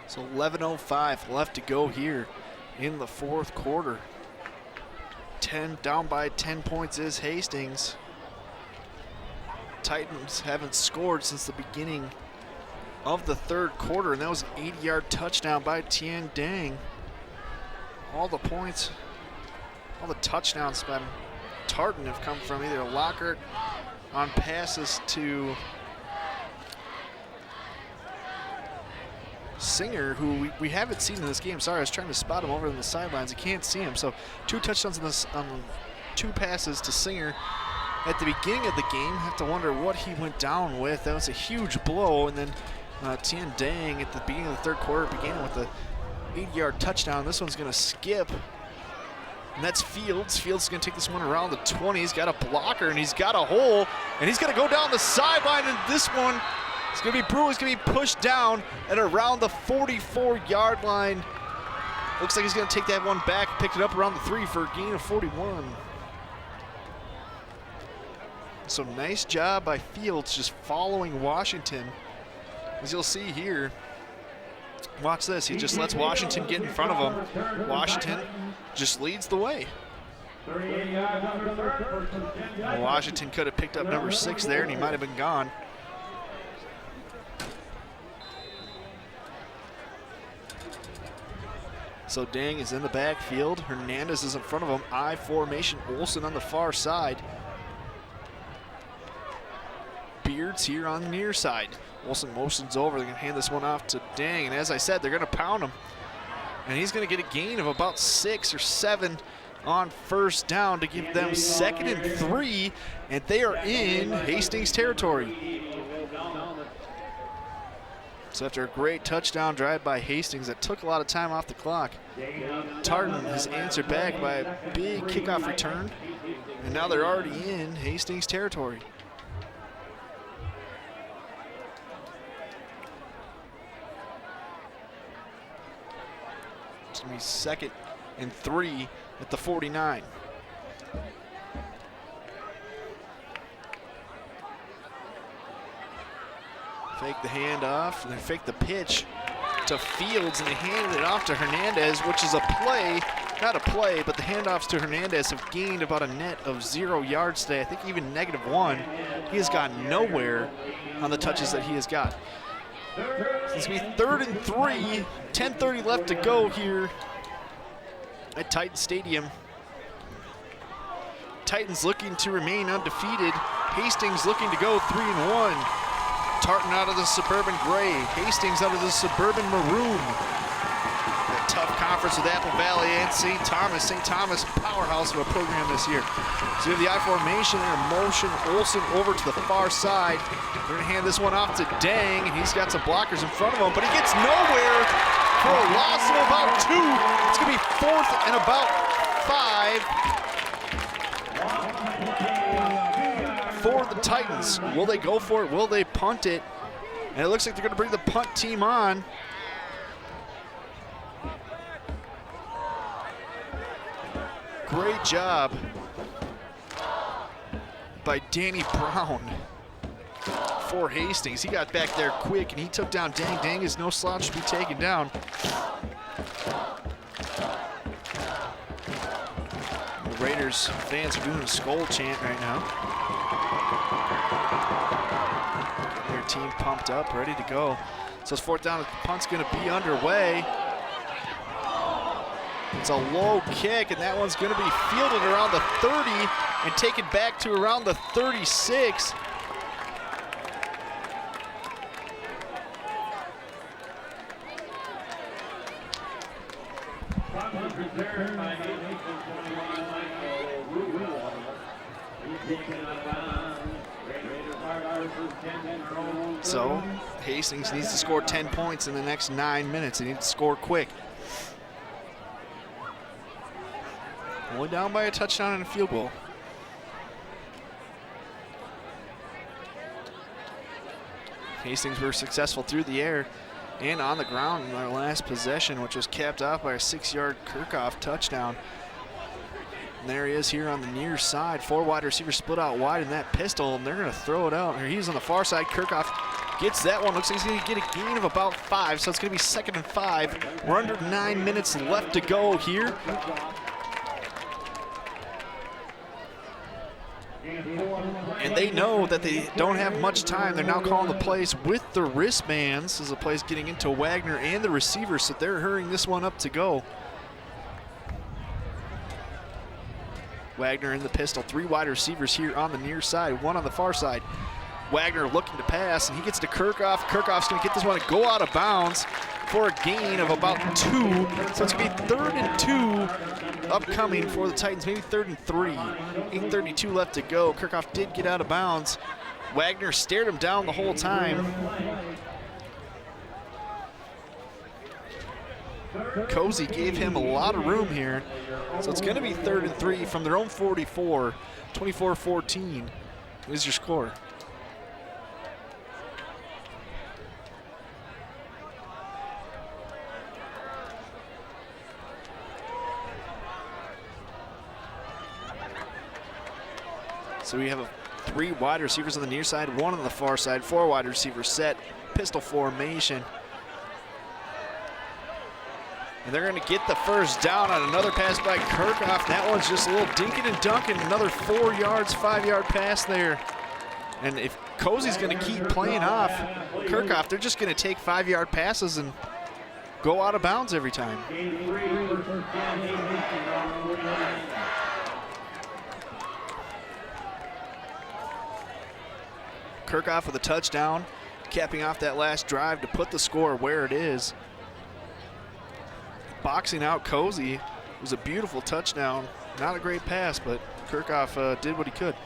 So 11:05 left to go here in the fourth quarter. Down by 10 points is Hastings. Titans haven't scored since the beginning of the third quarter, and that was an 80-yard touchdown by Tian Dang. All the points, all the touchdowns by Tartan have come from either Lockhart on passes to Singer, who we haven't seen in this game. Sorry, I was trying to spot him over on the sidelines. I can't see him. So 2 touchdowns on this, 2 passes to Singer at the beginning of the game. Have to wonder what he went down with. That was a huge blow. And then Tian Dang at the beginning of the third quarter began with a 80-yard touchdown. This one's going to skip. And that's Fields. Fields is going to take this one around the 20. He's got a blocker, and he's got a hole. And he's going to go down the sideline, and this one, it's going to be Brewer. He's going to be pushed down at around the 44-yard line. Looks like he's going to take that one back, picked it up around the 3 for a gain of 41. So nice job by Fields just following Washington. As you'll see here, watch this. He just lets Washington get in front of him. Washington just leads the way. Washington could have picked up number 6 there, and he might have been gone. So Dang is in the backfield. Hernandez is in front of him. I formation. Olsen on the far side. Beards here on the near side. Olsen motions over. They're going to hand this one off to Dang. And as I said, they're going to pound him. And he's going to get a gain of about 6 or 7 on first down to give them 2nd and 3. And they are in Hastings territory. So after a great touchdown drive by Hastings that took a lot of time off the clock, Tartan has answered back by a big kickoff return, and now they're already in Hastings territory. It's going to be 2nd and 3 at the 49. Fake the handoff, and then fake the pitch to Fields, and they handed it off to Hernandez, which is a play, not a play, but the handoffs to Hernandez have gained about a net of 0 yards today. I think even -1. He has gotten nowhere on the touches that he has got. It's going to be 3rd and 3, 10:30 left to go here at Titan Stadium. Titans looking to remain undefeated. Hastings looking to go 3-1. Tartan out of the Suburban Gray. Hastings out of the Suburban Maroon. A tough conference with Apple Valley and St. Thomas. St. Thomas, powerhouse of a program this year. So we have the I formation and a motion. Olsen over to the far side. They're going to hand this one off to Dang, and he's got some blockers in front of him, but he gets nowhere for a loss of about 2. It's going to be 4th and about 5. For the Titans. Will they go for it? Will they punt it? And it looks like they're going to bring the punt team on. Great job by Danny Brown for Hastings. He got back there quick and he took down Dang. Dang is no slouch to be taken down. The Raiders fans are doing a skull chant right now. Their team pumped up, ready to go. So it's 4th down, the punt's gonna be underway. It's a low kick, and that one's gonna be fielded around the 30 and taken back to around the 36. So Hastings needs to score 10 points in the next 9 minutes. They need to score quick. Only down by a touchdown and a field goal. Hastings were successful through the air and on the ground in their last possession, which was capped off by a 6-yard Kirchhoff touchdown. And there he is here on the near side. 4 wide receivers split out wide in that pistol, and they're going to throw it out. Here he's on the far side. Kirchhoff gets that one. Looks like he's going to get a gain of about 5, so it's going to be 2nd and 5. We're under 9 minutes left to go here. And they know that they don't have much time. They're now calling the plays with the wristbands as the play's getting into Wagner and the receiver, so they're hurrying this one up to go. Wagner in the pistol, 3 wide receivers here on the near side, 1 on the far side. Wagner looking to pass, and he gets to Kirchhoff. Kirchhoff's going to get this one to go out of bounds for a gain of about 2. So it's going to be 3rd and 2 upcoming for the Titans, maybe 3rd and 3. 8:32 left to go. Kirchhoff did get out of bounds. Wagner stared him down the whole time. Cozy gave him a lot of room here. So it's going to be 3rd and 3 from their own 44. 24-14 is your score. So we have 3 wide receivers on the near side, 1 on the far side, 4 wide receivers set, pistol formation. And they're going to get the first down on another pass by Kirchhoff. That one's just a little dinking and dunking. Another 4 yards, 5-yard pass there. And if Cozy's going to keep playing off Kirchhoff, they're just going to take 5-yard passes and go out of bounds every time. Kirchhoff with a touchdown, capping off that last drive to put the score where it is. Boxing out Cozy. It was a beautiful touchdown. Not a great pass, but Kirchhoff did what he could.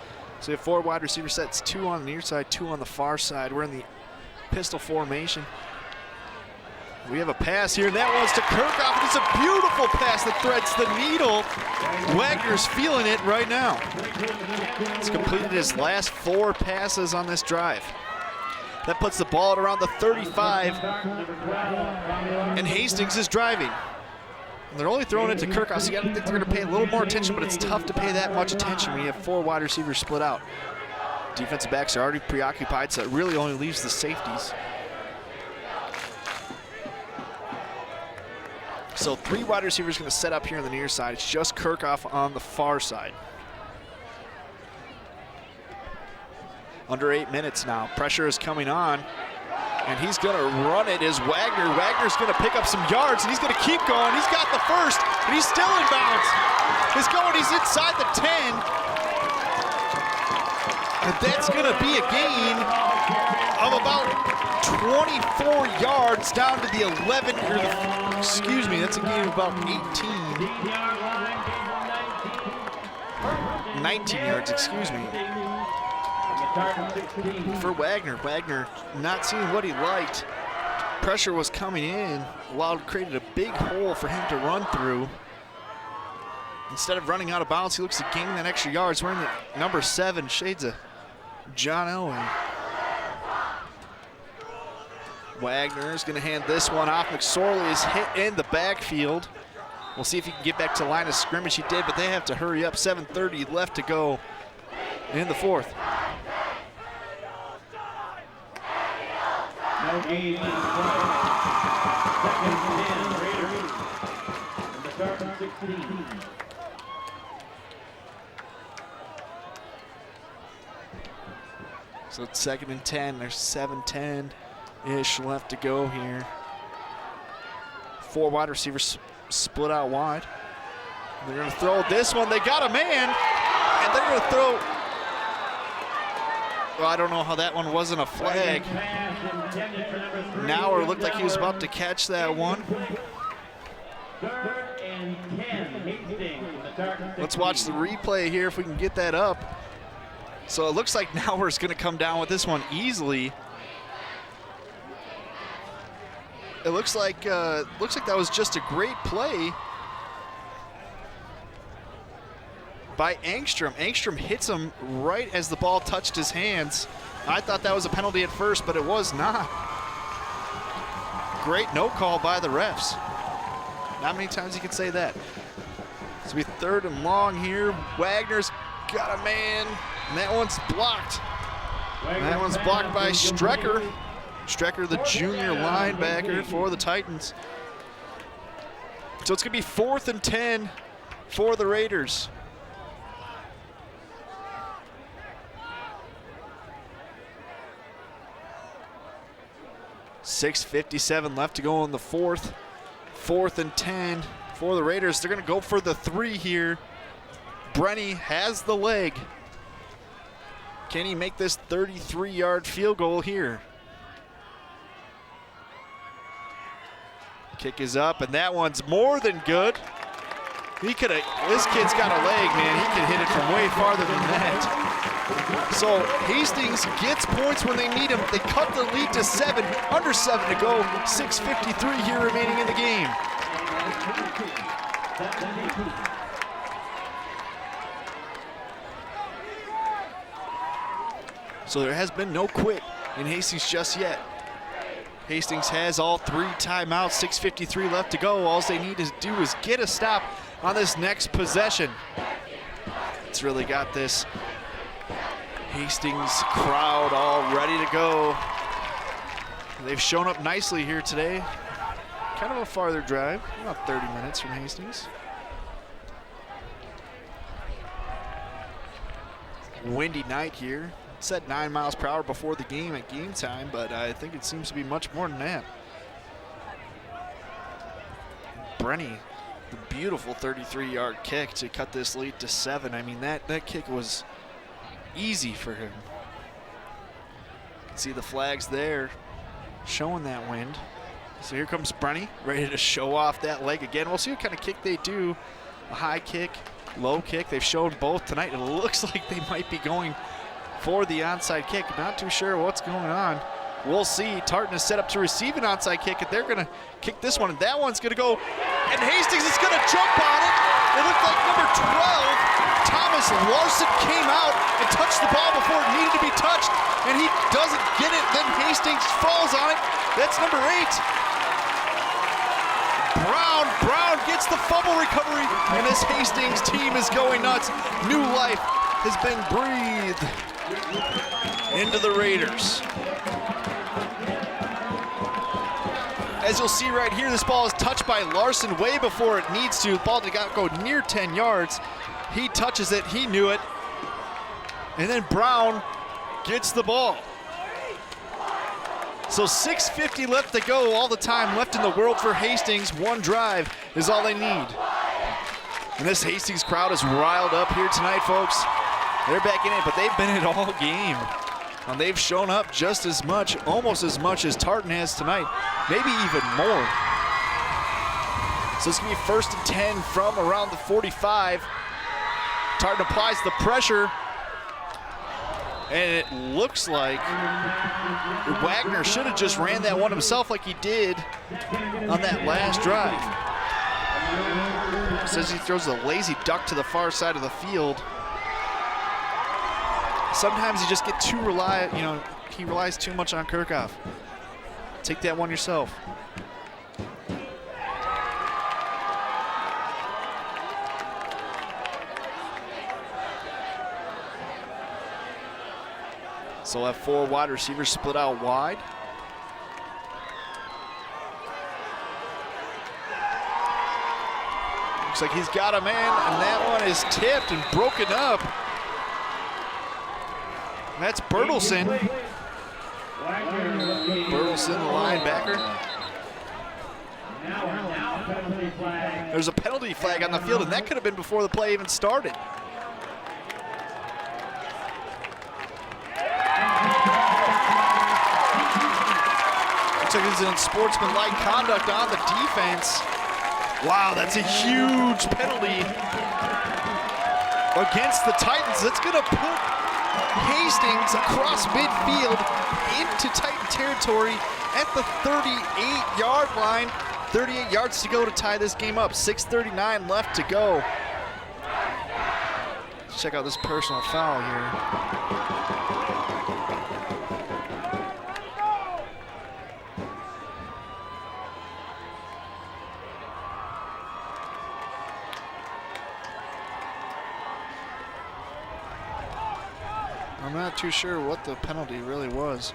So we have 4 wide receiver sets, 2 on the near side, 2 on the far side. We're in the pistol formation. We have a pass here, and that one's to Kirchhoff. It's a beautiful pass that threads the needle. Wagner's feeling it right now. He's completed his last 4 passes on this drive. That puts the ball at around the 35, and Hastings is driving. They're only throwing it to Kirkhoff, so you gotta think they're gonna pay a little more attention, but it's tough to pay that much attention when you have 4 wide receivers split out. Defensive backs are already preoccupied, so it really only leaves the safeties. So 3 wide receivers gonna set up here on the near side. It's just Kirkhoff on the far side. Under 8 minutes now. Pressure is coming on. And he's going to run it as Wagner. Wagner's going to pick up some yards, and he's going to keep going. He's got the first, and he's still in bounds. He's going, he's inside the 10. And that's going to be a gain of about 24 yards down to the 11, or the, excuse me, that's a gain of about 19 yards, excuse me. For Wagner. Wagner not seeing what he liked. Pressure was coming in. Created a big hole for him to run through. Instead of running out of bounds, he looks to gain that extra yards. Wearing the number 7, shades of John Elway. Wagner is going to hand this one off. McSorley is hit in the backfield. We'll see if he can get back to line of scrimmage. He did, but they have to hurry up. 7:30 left to go in the 4th. No gain on the play. 2nd and 10, Raiders. From the Tartan 16. So it's 2nd and 10. There's 7:10-ish left to go here. 4 wide receivers split out wide. They're going to throw this one. They got a man, and they're going to throw. Well, I don't know how that one wasn't a flag. Now it looked like he was about to catch that one. Let's watch the replay here if we can get that up. So it looks like Nauer's going to come down with this one easily. It looks like that was just a great play by Engstrom. Engstrom hits him right as the ball touched his hands. I thought that was a penalty at first, but it was not. Great no call by the refs. Not many times you can say that. It's going to be 3rd and long here. Wagner's got a man, and that one's blocked. That one's blocked by Strecker. Strecker, the junior linebacker for the Titans. So it's going to be 4th and 10 for the Raiders. .6:57 left to go in the 4th. 4th and 10 for the Raiders. They're going to go for the 3 here. Brenny has the leg. Can he make this 33-yard field goal here? Kick is up, and that one's more than good. He could have, this kid's got a leg, man. He can hit it from way farther than that. So Hastings gets points when they need them. They cut the lead to 7, under 7 to go. 6:53 here remaining in the game. So there has been no quit in Hastings just yet. Hastings has all 3 timeouts, 6:53 left to go. All they need to do is get a stop on this next possession. It's really got this Hastings crowd all ready to go. They've shown up nicely here today. Kind of a farther drive, about 30 minutes from Hastings. Windy night here. It said 9 miles per hour before the game at game time, but I think it seems to be much more than that. Brenny, the beautiful 33-yard kick to cut this lead to 7. I mean, that kick was easy for him. You can see the flags there showing that wind. So here comes Brenny, ready to show off that leg again. We'll see what kind of kick they do. A high kick, low kick. They've shown both tonight. It looks like they might be going for the onside kick. Not too sure what's going on. We'll see. Tartan is set up to receive an onside kick, and they're going to kick this one, and that one's going to go, and Hastings is going to jump on it. It looked like number 12, Thomas Larson, came out and touched the ball before it needed to be touched, and he doesn't get it. Then Hastings falls on it. That's number 8. Brown Brown. Brown gets the fumble recovery, and this Hastings team is going nuts. New life has been breathed into the Raiders. As you'll see right here, this ball is touched by Larson way before it needs to. The ball did not go near 10 yards. He touches it, he knew it. And then Brown gets the ball. So 6:50 left to go, all the time left in the world for Hastings. One drive is all they need. And this Hastings crowd is riled up here tonight, folks. They're back in it, but they've been in it all game. And they've shown up just as much, almost as much as Tartan has tonight, maybe even more. So it's gonna be 1st and 10 from around the 45. Tartan applies the pressure. And it looks like Wagner should have just ran that one himself like he did on that last drive. Says he throws a lazy duck to the far side of the field. Sometimes you just get too he relies too much on Kirchhoff. Take that one yourself. So we'll have 4 wide receivers split out wide. Looks like he's got a man, and that one is tipped and broken up. That's Bertelsen. Bertelsen, the linebacker. There's a penalty flag on the field, and that could have been before the play even started. Looks like it's unsportsmanlike conduct on the defense. Wow, that's a huge penalty against the Titans. That's going to put Hastings across midfield into Titan territory at the 38-yard line. 38 yards to go to tie this game up. 6:39 left to go. Let's check out this personal foul here. I'm not too sure what the penalty really was.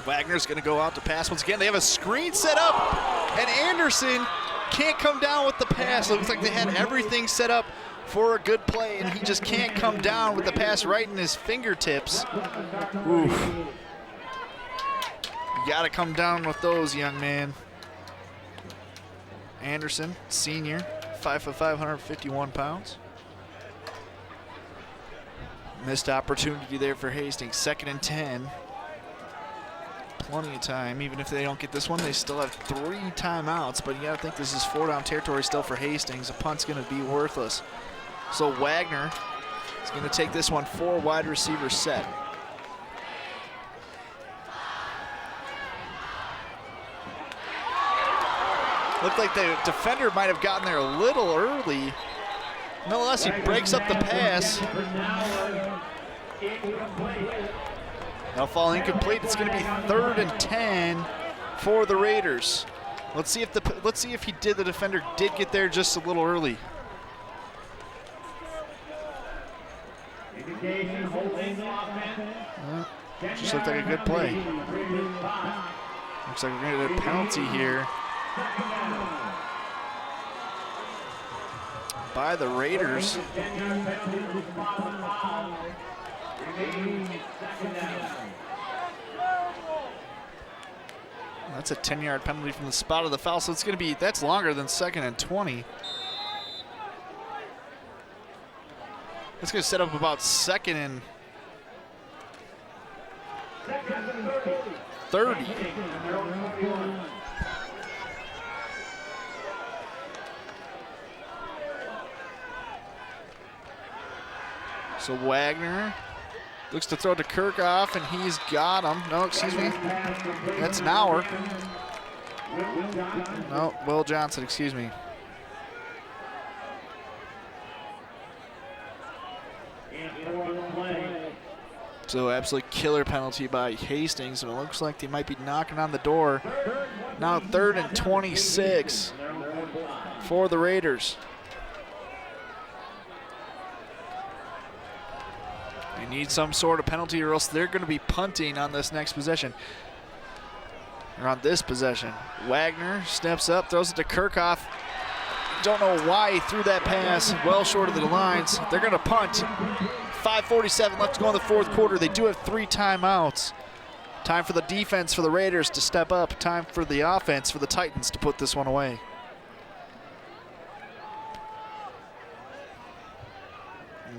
Wagner's going to go out to pass once again. They have a screen set up, and Anderson can't come down with the pass. It looks like they had everything set up for a good play, and he just can't come down with the pass right in his fingertips. Oof. You got to come down with those, young man. Anderson, senior, 5'5", 151 pounds. Missed opportunity there for Hastings. 2nd and 10. Plenty of time. Even if they don't get this one, they still have 3 timeouts. But you got to think this is 4-down territory still for Hastings. A punt's going to be worthless. So Wagner is going to take this one. 4 wide receivers set. Looked like the defender might have gotten there a little early. Nonetheless, he breaks up the pass. That'll fall incomplete. It's going to be 3rd and 10 for the Raiders. Let's see if the defender did get there just a little early. Just looked like a good play. Looks like we're going to get a penalty here by the Raiders. That's a 10-yard penalty from the spot of the foul, so it's going to be, that's longer than 2nd and 20. That's going to set up about 2nd and 30. So Wagner looks to throw to Kirchhoff, and he's got him. No, excuse me. That's Nauer. No, Will Johnson, excuse me. So absolutely killer penalty by Hastings, and it looks like they might be knocking on the door. Now 3rd and 26 for the Raiders. They need some sort of penalty or else they're going to be punting on this next possession. Or on this possession. Wagner steps up, throws it to Kirchhoff. Don't know why he threw that pass well short of the lines. They're going to punt. 5:47 left to go in the 4th quarter. They do have 3 timeouts. Time for the defense for the Raiders to step up. Time for the offense for the Titans to put this one away.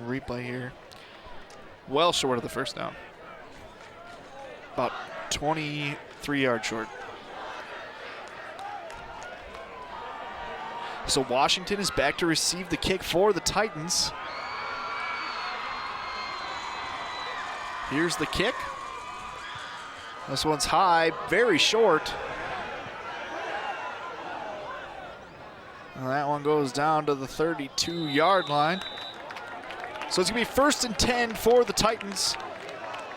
Replay here. Well short of the first down. About 23 yards short. So Washington is back to receive the kick for the Titans. Here's the kick. This one's high, very short. And that one goes down to the 32-yard line. So it's going to be 1st and 10 for the Titans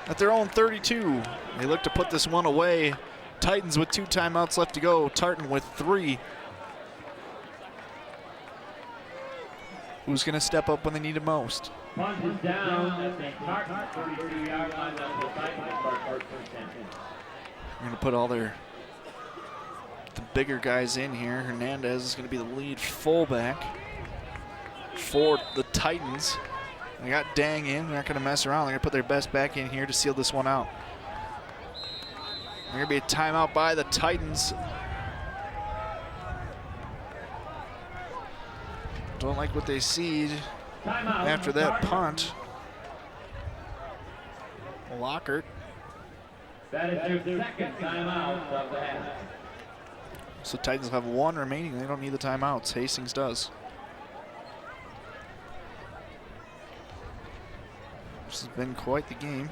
at their own 32. They look to put this one away. Titans with 2 timeouts left to go. Tartan with 3. Who's going to step up when they need it most? Punt is down at the Tartan 32-yard line. That's the Titans start first and 10. We're going to put all the bigger guys in here. Hernandez is going to be the lead fullback for the Titans. They got Dang in. They're not going to mess around. They're going to put their best back in here to seal this one out. There's going to be a timeout by the Titans. Don't like what they see after that punt. Lockhart. That is your 2nd timeout of the half. So Titans have 1 remaining. They don't need the timeouts. Hastings does. This has been quite the game.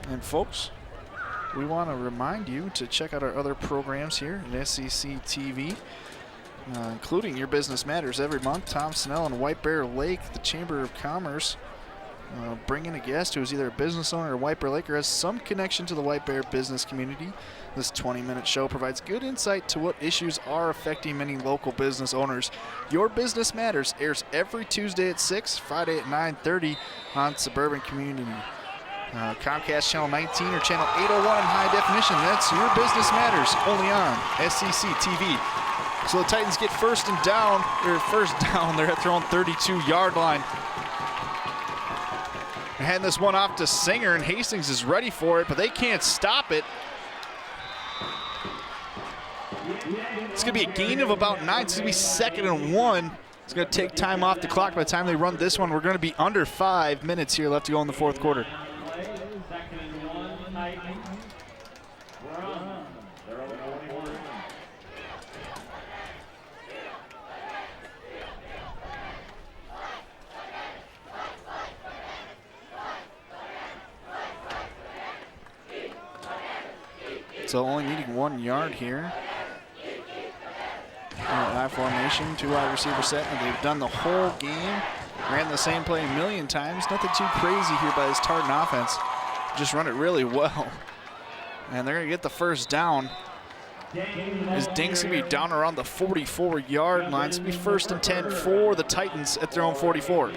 And folks, we want to remind you to check out our other programs here at SEC TV, including Your Business Matters every month. Tom Snell and White Bear Lake, the Chamber of Commerce, bring in a guest who is either a business owner or White Bear Lake or has some connection to the White Bear business community. This 20-minute show provides good insight to what issues are affecting many local business owners. Your Business Matters airs every Tuesday at 6, Friday at 9:30 on Suburban Community. Comcast Channel 19 or Channel 801 in high definition. That's Your Business Matters, only on SEC TV. So the Titans get first down. They're at their own 32-yard line. They're handing this one off to Singer, and Hastings is ready for it, but they can't stop it. It's going to be a gain of about 9. It's going to be 2nd and 1. It's going to take time off the clock. By the time they run this one, we're going to be under 5 minutes here left to go in the 4th quarter. So only needing 1 yard here. I formation, 2 wide receiver set, and they've done the whole game. Ran the same play a million times. Nothing too crazy here by this Tartan offense. Just run it really well. And they're going to get the first down. As Ding's going to be down around the 44-yard line. It's going to be 1st and 10 for the Titans at their own 44.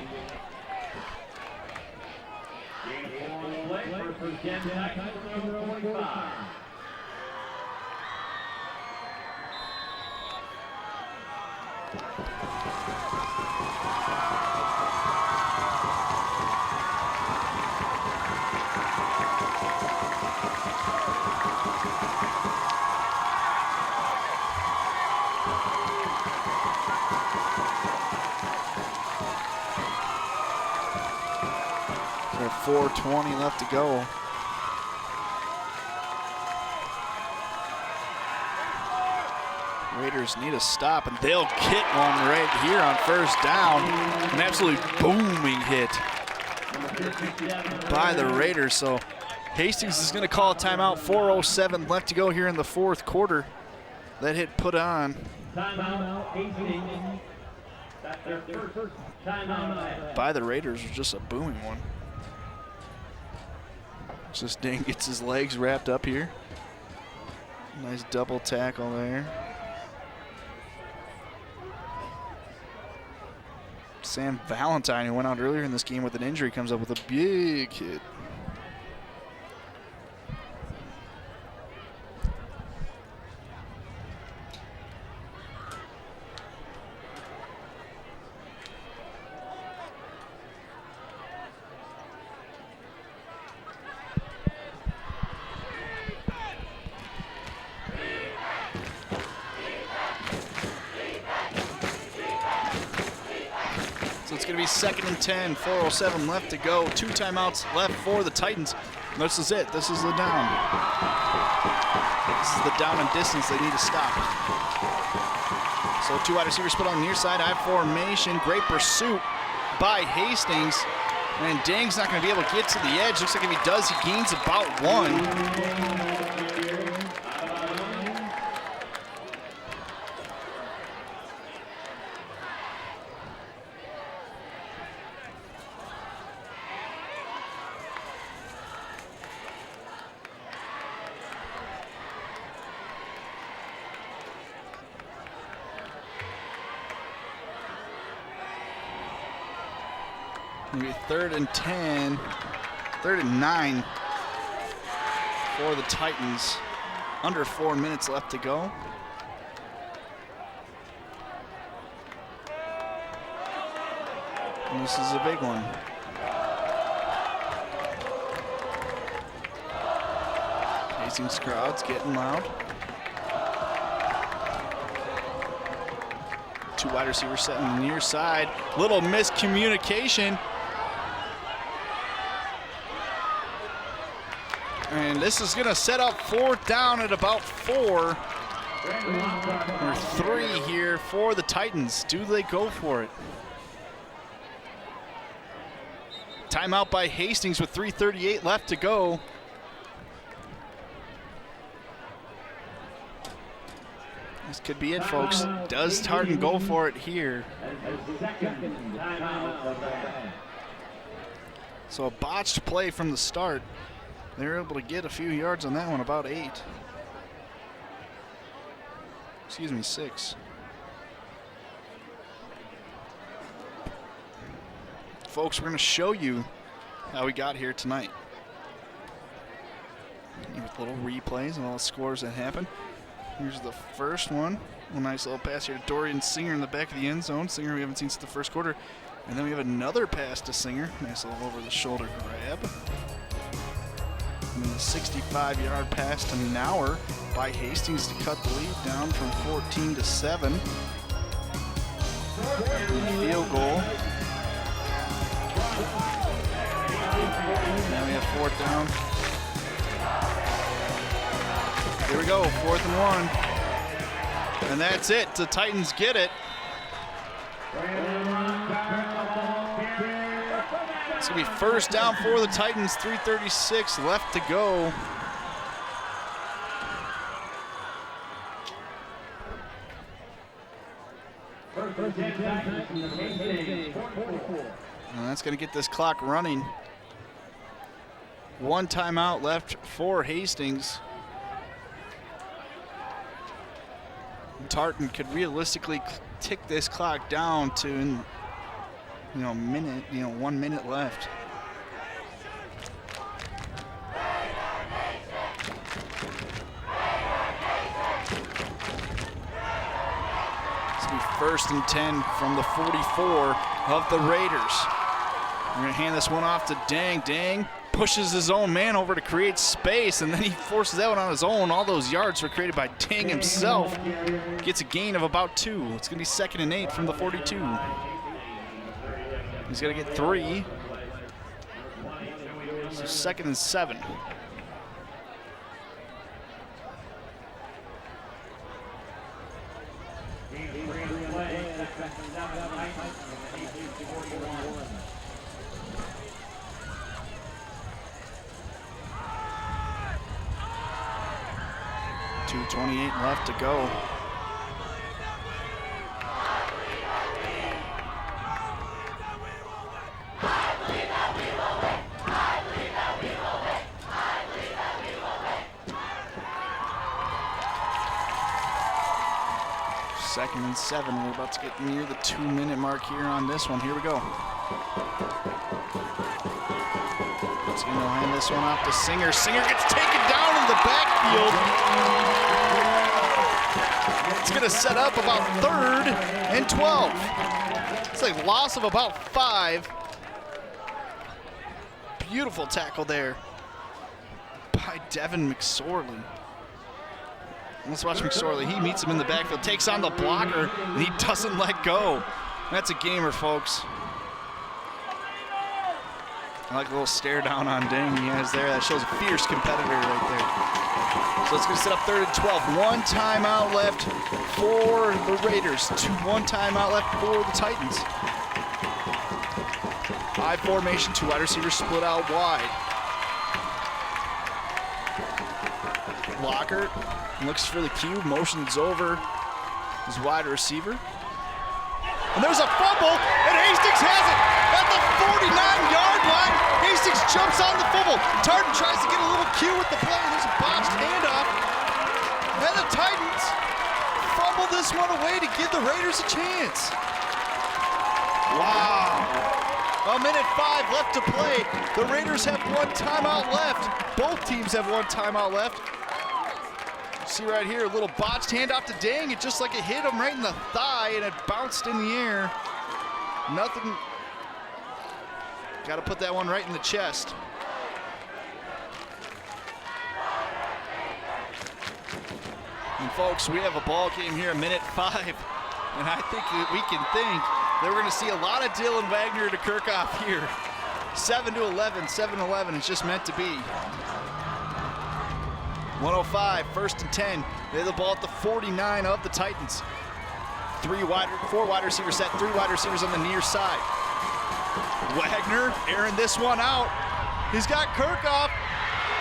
There are 4:20 left to go. Raiders need a stop, and they'll get one right here on 1st down. An absolute booming hit by the Raiders. So Hastings is going to call a timeout. 4:07 left to go here in the 4th quarter. That hit put on. Timeout, Hastings. Their first timeout. By the Raiders was just a booming one. Just Dang gets his legs wrapped up here. Nice double tackle there. Sam Valentine, who went out earlier in this game with an injury, comes up with a big hit. It's going to be 2nd and 10, 4:07 left to go. 2 timeouts left for the Titans. And this is it. This is the down. This is the down and distance they need to stop. So 2 wide receivers split on the near side. I formation. Great pursuit by Hastings. And Dang's not going to be able to get to the edge. Looks like if he does, he gains about 1. Maybe 3rd and 10, 3rd and 9 for the Titans. Under 4 minutes left to go. And this is a big one. Hastings crowd's getting loud. 2 wide receivers set on the near side. Little miscommunication. And this is going to set up 4th down at about 4 or 3 here for the Titans. Do they go for it? Timeout by Hastings with 3:38 left to go. This could be it, folks. Does Tartan go for it here? So a botched play from the start. They were able to get a few yards on that one, about 8. Excuse me, 6. Folks, we're going to show you how we got here tonight. With little replays and all the scores that happened. Here's the first one. A nice little pass here to Dorian Singer in the back of the end zone. Singer we haven't seen since the first quarter. And then we have another pass to Singer. Nice little over-the-shoulder grab. And then a 65-yard pass to Nauer by Hastings to cut the lead down from 14 to 7. And field goal. Now we have 4th down. Here we go, 4th and 1. And that's it. The Titans get it. It's going to be 1st down for the Titans, 3:36 left to go. And that's going to get this clock running. 1 timeout left for Hastings. Tartan could realistically tick this clock down to, minute, 1 minute left. It's going to be 1st and 10 from the 44 of the Raiders. We're going to hand this one off to Dang. Dang pushes his own man over to create space, and then he forces that one on his own. All those yards were created by Dang himself. Gets a gain of about 2. It's going to be 2nd and 8 from the 42. He's got to get 3. So 2nd and 7. .228 left to go. 2nd and 7. We're about to get near the 2-minute mark here on this one. Here we go. He's going to hand this one off to Singer. Singer gets taken down in the backfield. It's going to set up about 3rd and 12. It's a loss of about 5. Beautiful tackle there by Devin McSorley. Let's watch McSorley. He meets him in the backfield, takes on the blocker, and he doesn't let go. That's a gamer, folks. I like a little stare down on Dang he has there. That shows a fierce competitor right there. So it's going to set up 3rd and 12. 1 timeout left for the Raiders. 1 timeout left for the Titans. I formation, 2 wide receivers split out wide. Blocker looks for the cube, motions over his wide receiver. And there's a fumble, and Hastings has it at the 49-yard line. Hastings jumps on the fumble. Tartan tries to get a little cue with the play, and there's a botched handoff. And the Titans fumble this one away to give the Raiders a chance. Wow. 1:05 left to play. The Raiders have 1 timeout left. Both teams have 1 timeout left. See right here, a little botched handoff to Dang. It just like it hit him right in the thigh and it bounced in the air. Nothing. Got to put that one right in the chest. And folks, we have a ball game here, 1:05. And I think that we can think that we're going to see a lot of Dylan Wagner to Kirchhoff here. 7-11, 7-11. It's just meant to be. 1:05, 1st and 10. They have the ball at the 49 of the Titans. 4 wide receiver set, 3 wide receivers on the near side. Wagner airing this one out. He's got Kirchhoff,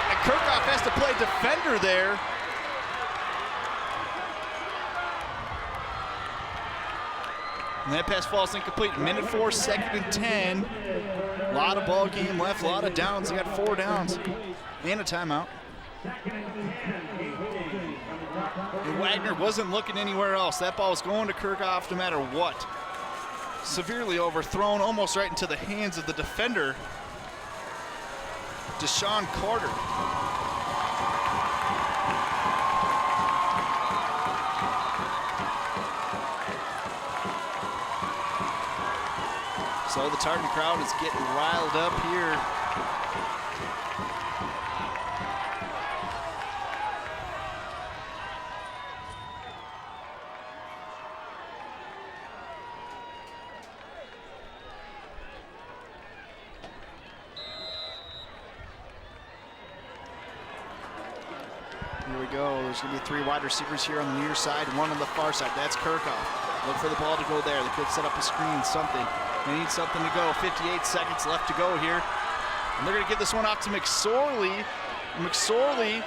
and Kirchhoff has to play defender there. And that pass falls incomplete. 1:04, 2nd and 10. A lot of ball game left, a lot of downs. They got 4 downs and a timeout. And Wagner wasn't looking anywhere else. That ball was going to Kirchhoff no matter what. Severely overthrown, almost right into the hands of the defender, Deshaun Carter. So the Tartan crowd is getting riled up here. Here we go. There's going to be 3 wide receivers here on the near side, 1 on the far side. That's Kirchhoff. Look for the ball to go there. They could set up a screen, something. They need something to go. 58 seconds left to go here. And they're going to give this one off to McSorley. McSorley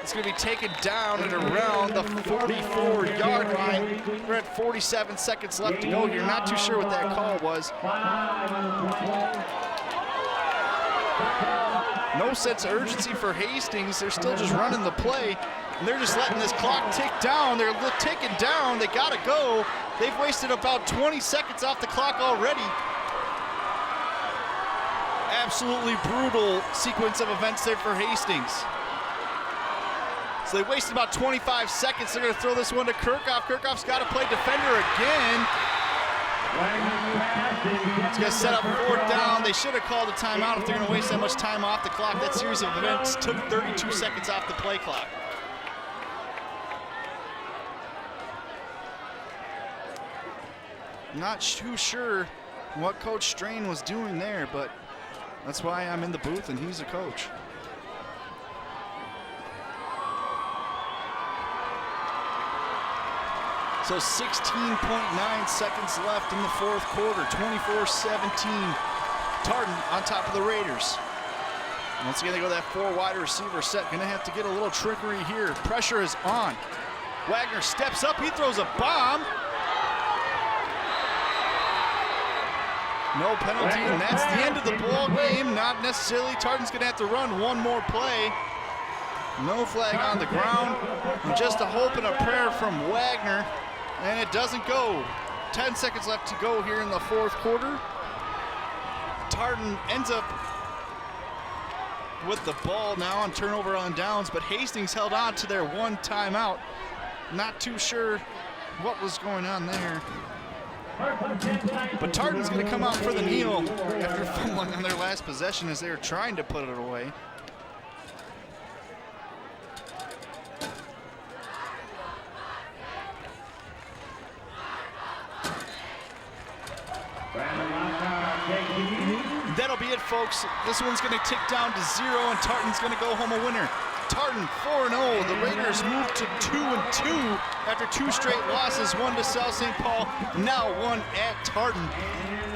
is going to be taken down at around the 44-yard line. We're at 47 seconds left to go here. Not too sure what that call was. No sense of urgency for Hastings. They're still just running the play. And they're just letting this clock tick down. They're ticking down. They got to go. They've wasted about 20 seconds off the clock already. Absolutely brutal sequence of events there for Hastings. So they wasted about 25 seconds. They're going to throw this one to Kirchhoff. Kirchhoff's got to play defender again. It's going to set up 4th down. They should have called a timeout if they're going to waste that much time off the clock. That series of events took 32 seconds off the play clock. Not too sure what Coach Strain was doing there, but that's why I'm in the booth and he's a coach. So 16.9 seconds left in the 4th quarter, 24-17. Tartan on top of the Raiders. Once again, they go that 4 wide receiver set. Gonna have to get a little trickery here. Pressure is on. Wagner steps up, he throws a bomb. No penalty, and that's the end of the ball game. Not necessarily. Tartan's gonna have to run one more play. No flag on the ground. And just a hope and a prayer from Wagner. And it doesn't go. 10 seconds left to go here in the fourth quarter. Tartan ends up with the ball now on turnover on downs, but Hastings held on to their one timeout. Not too sure what was going on there. But Tartan's going to come out for the kneel after fumbling on their last possession as they were trying to put it away. That'll be it, folks. This one's going to tick down to 0, and Tartan's going to go home a winner. Tartan 4-0. The Raiders moved to 2-2 after 2 straight losses, one to South St. Paul, now one at Tartan.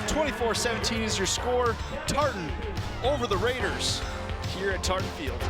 24-17 is your score. Tartan over the Raiders here at Tartan Field.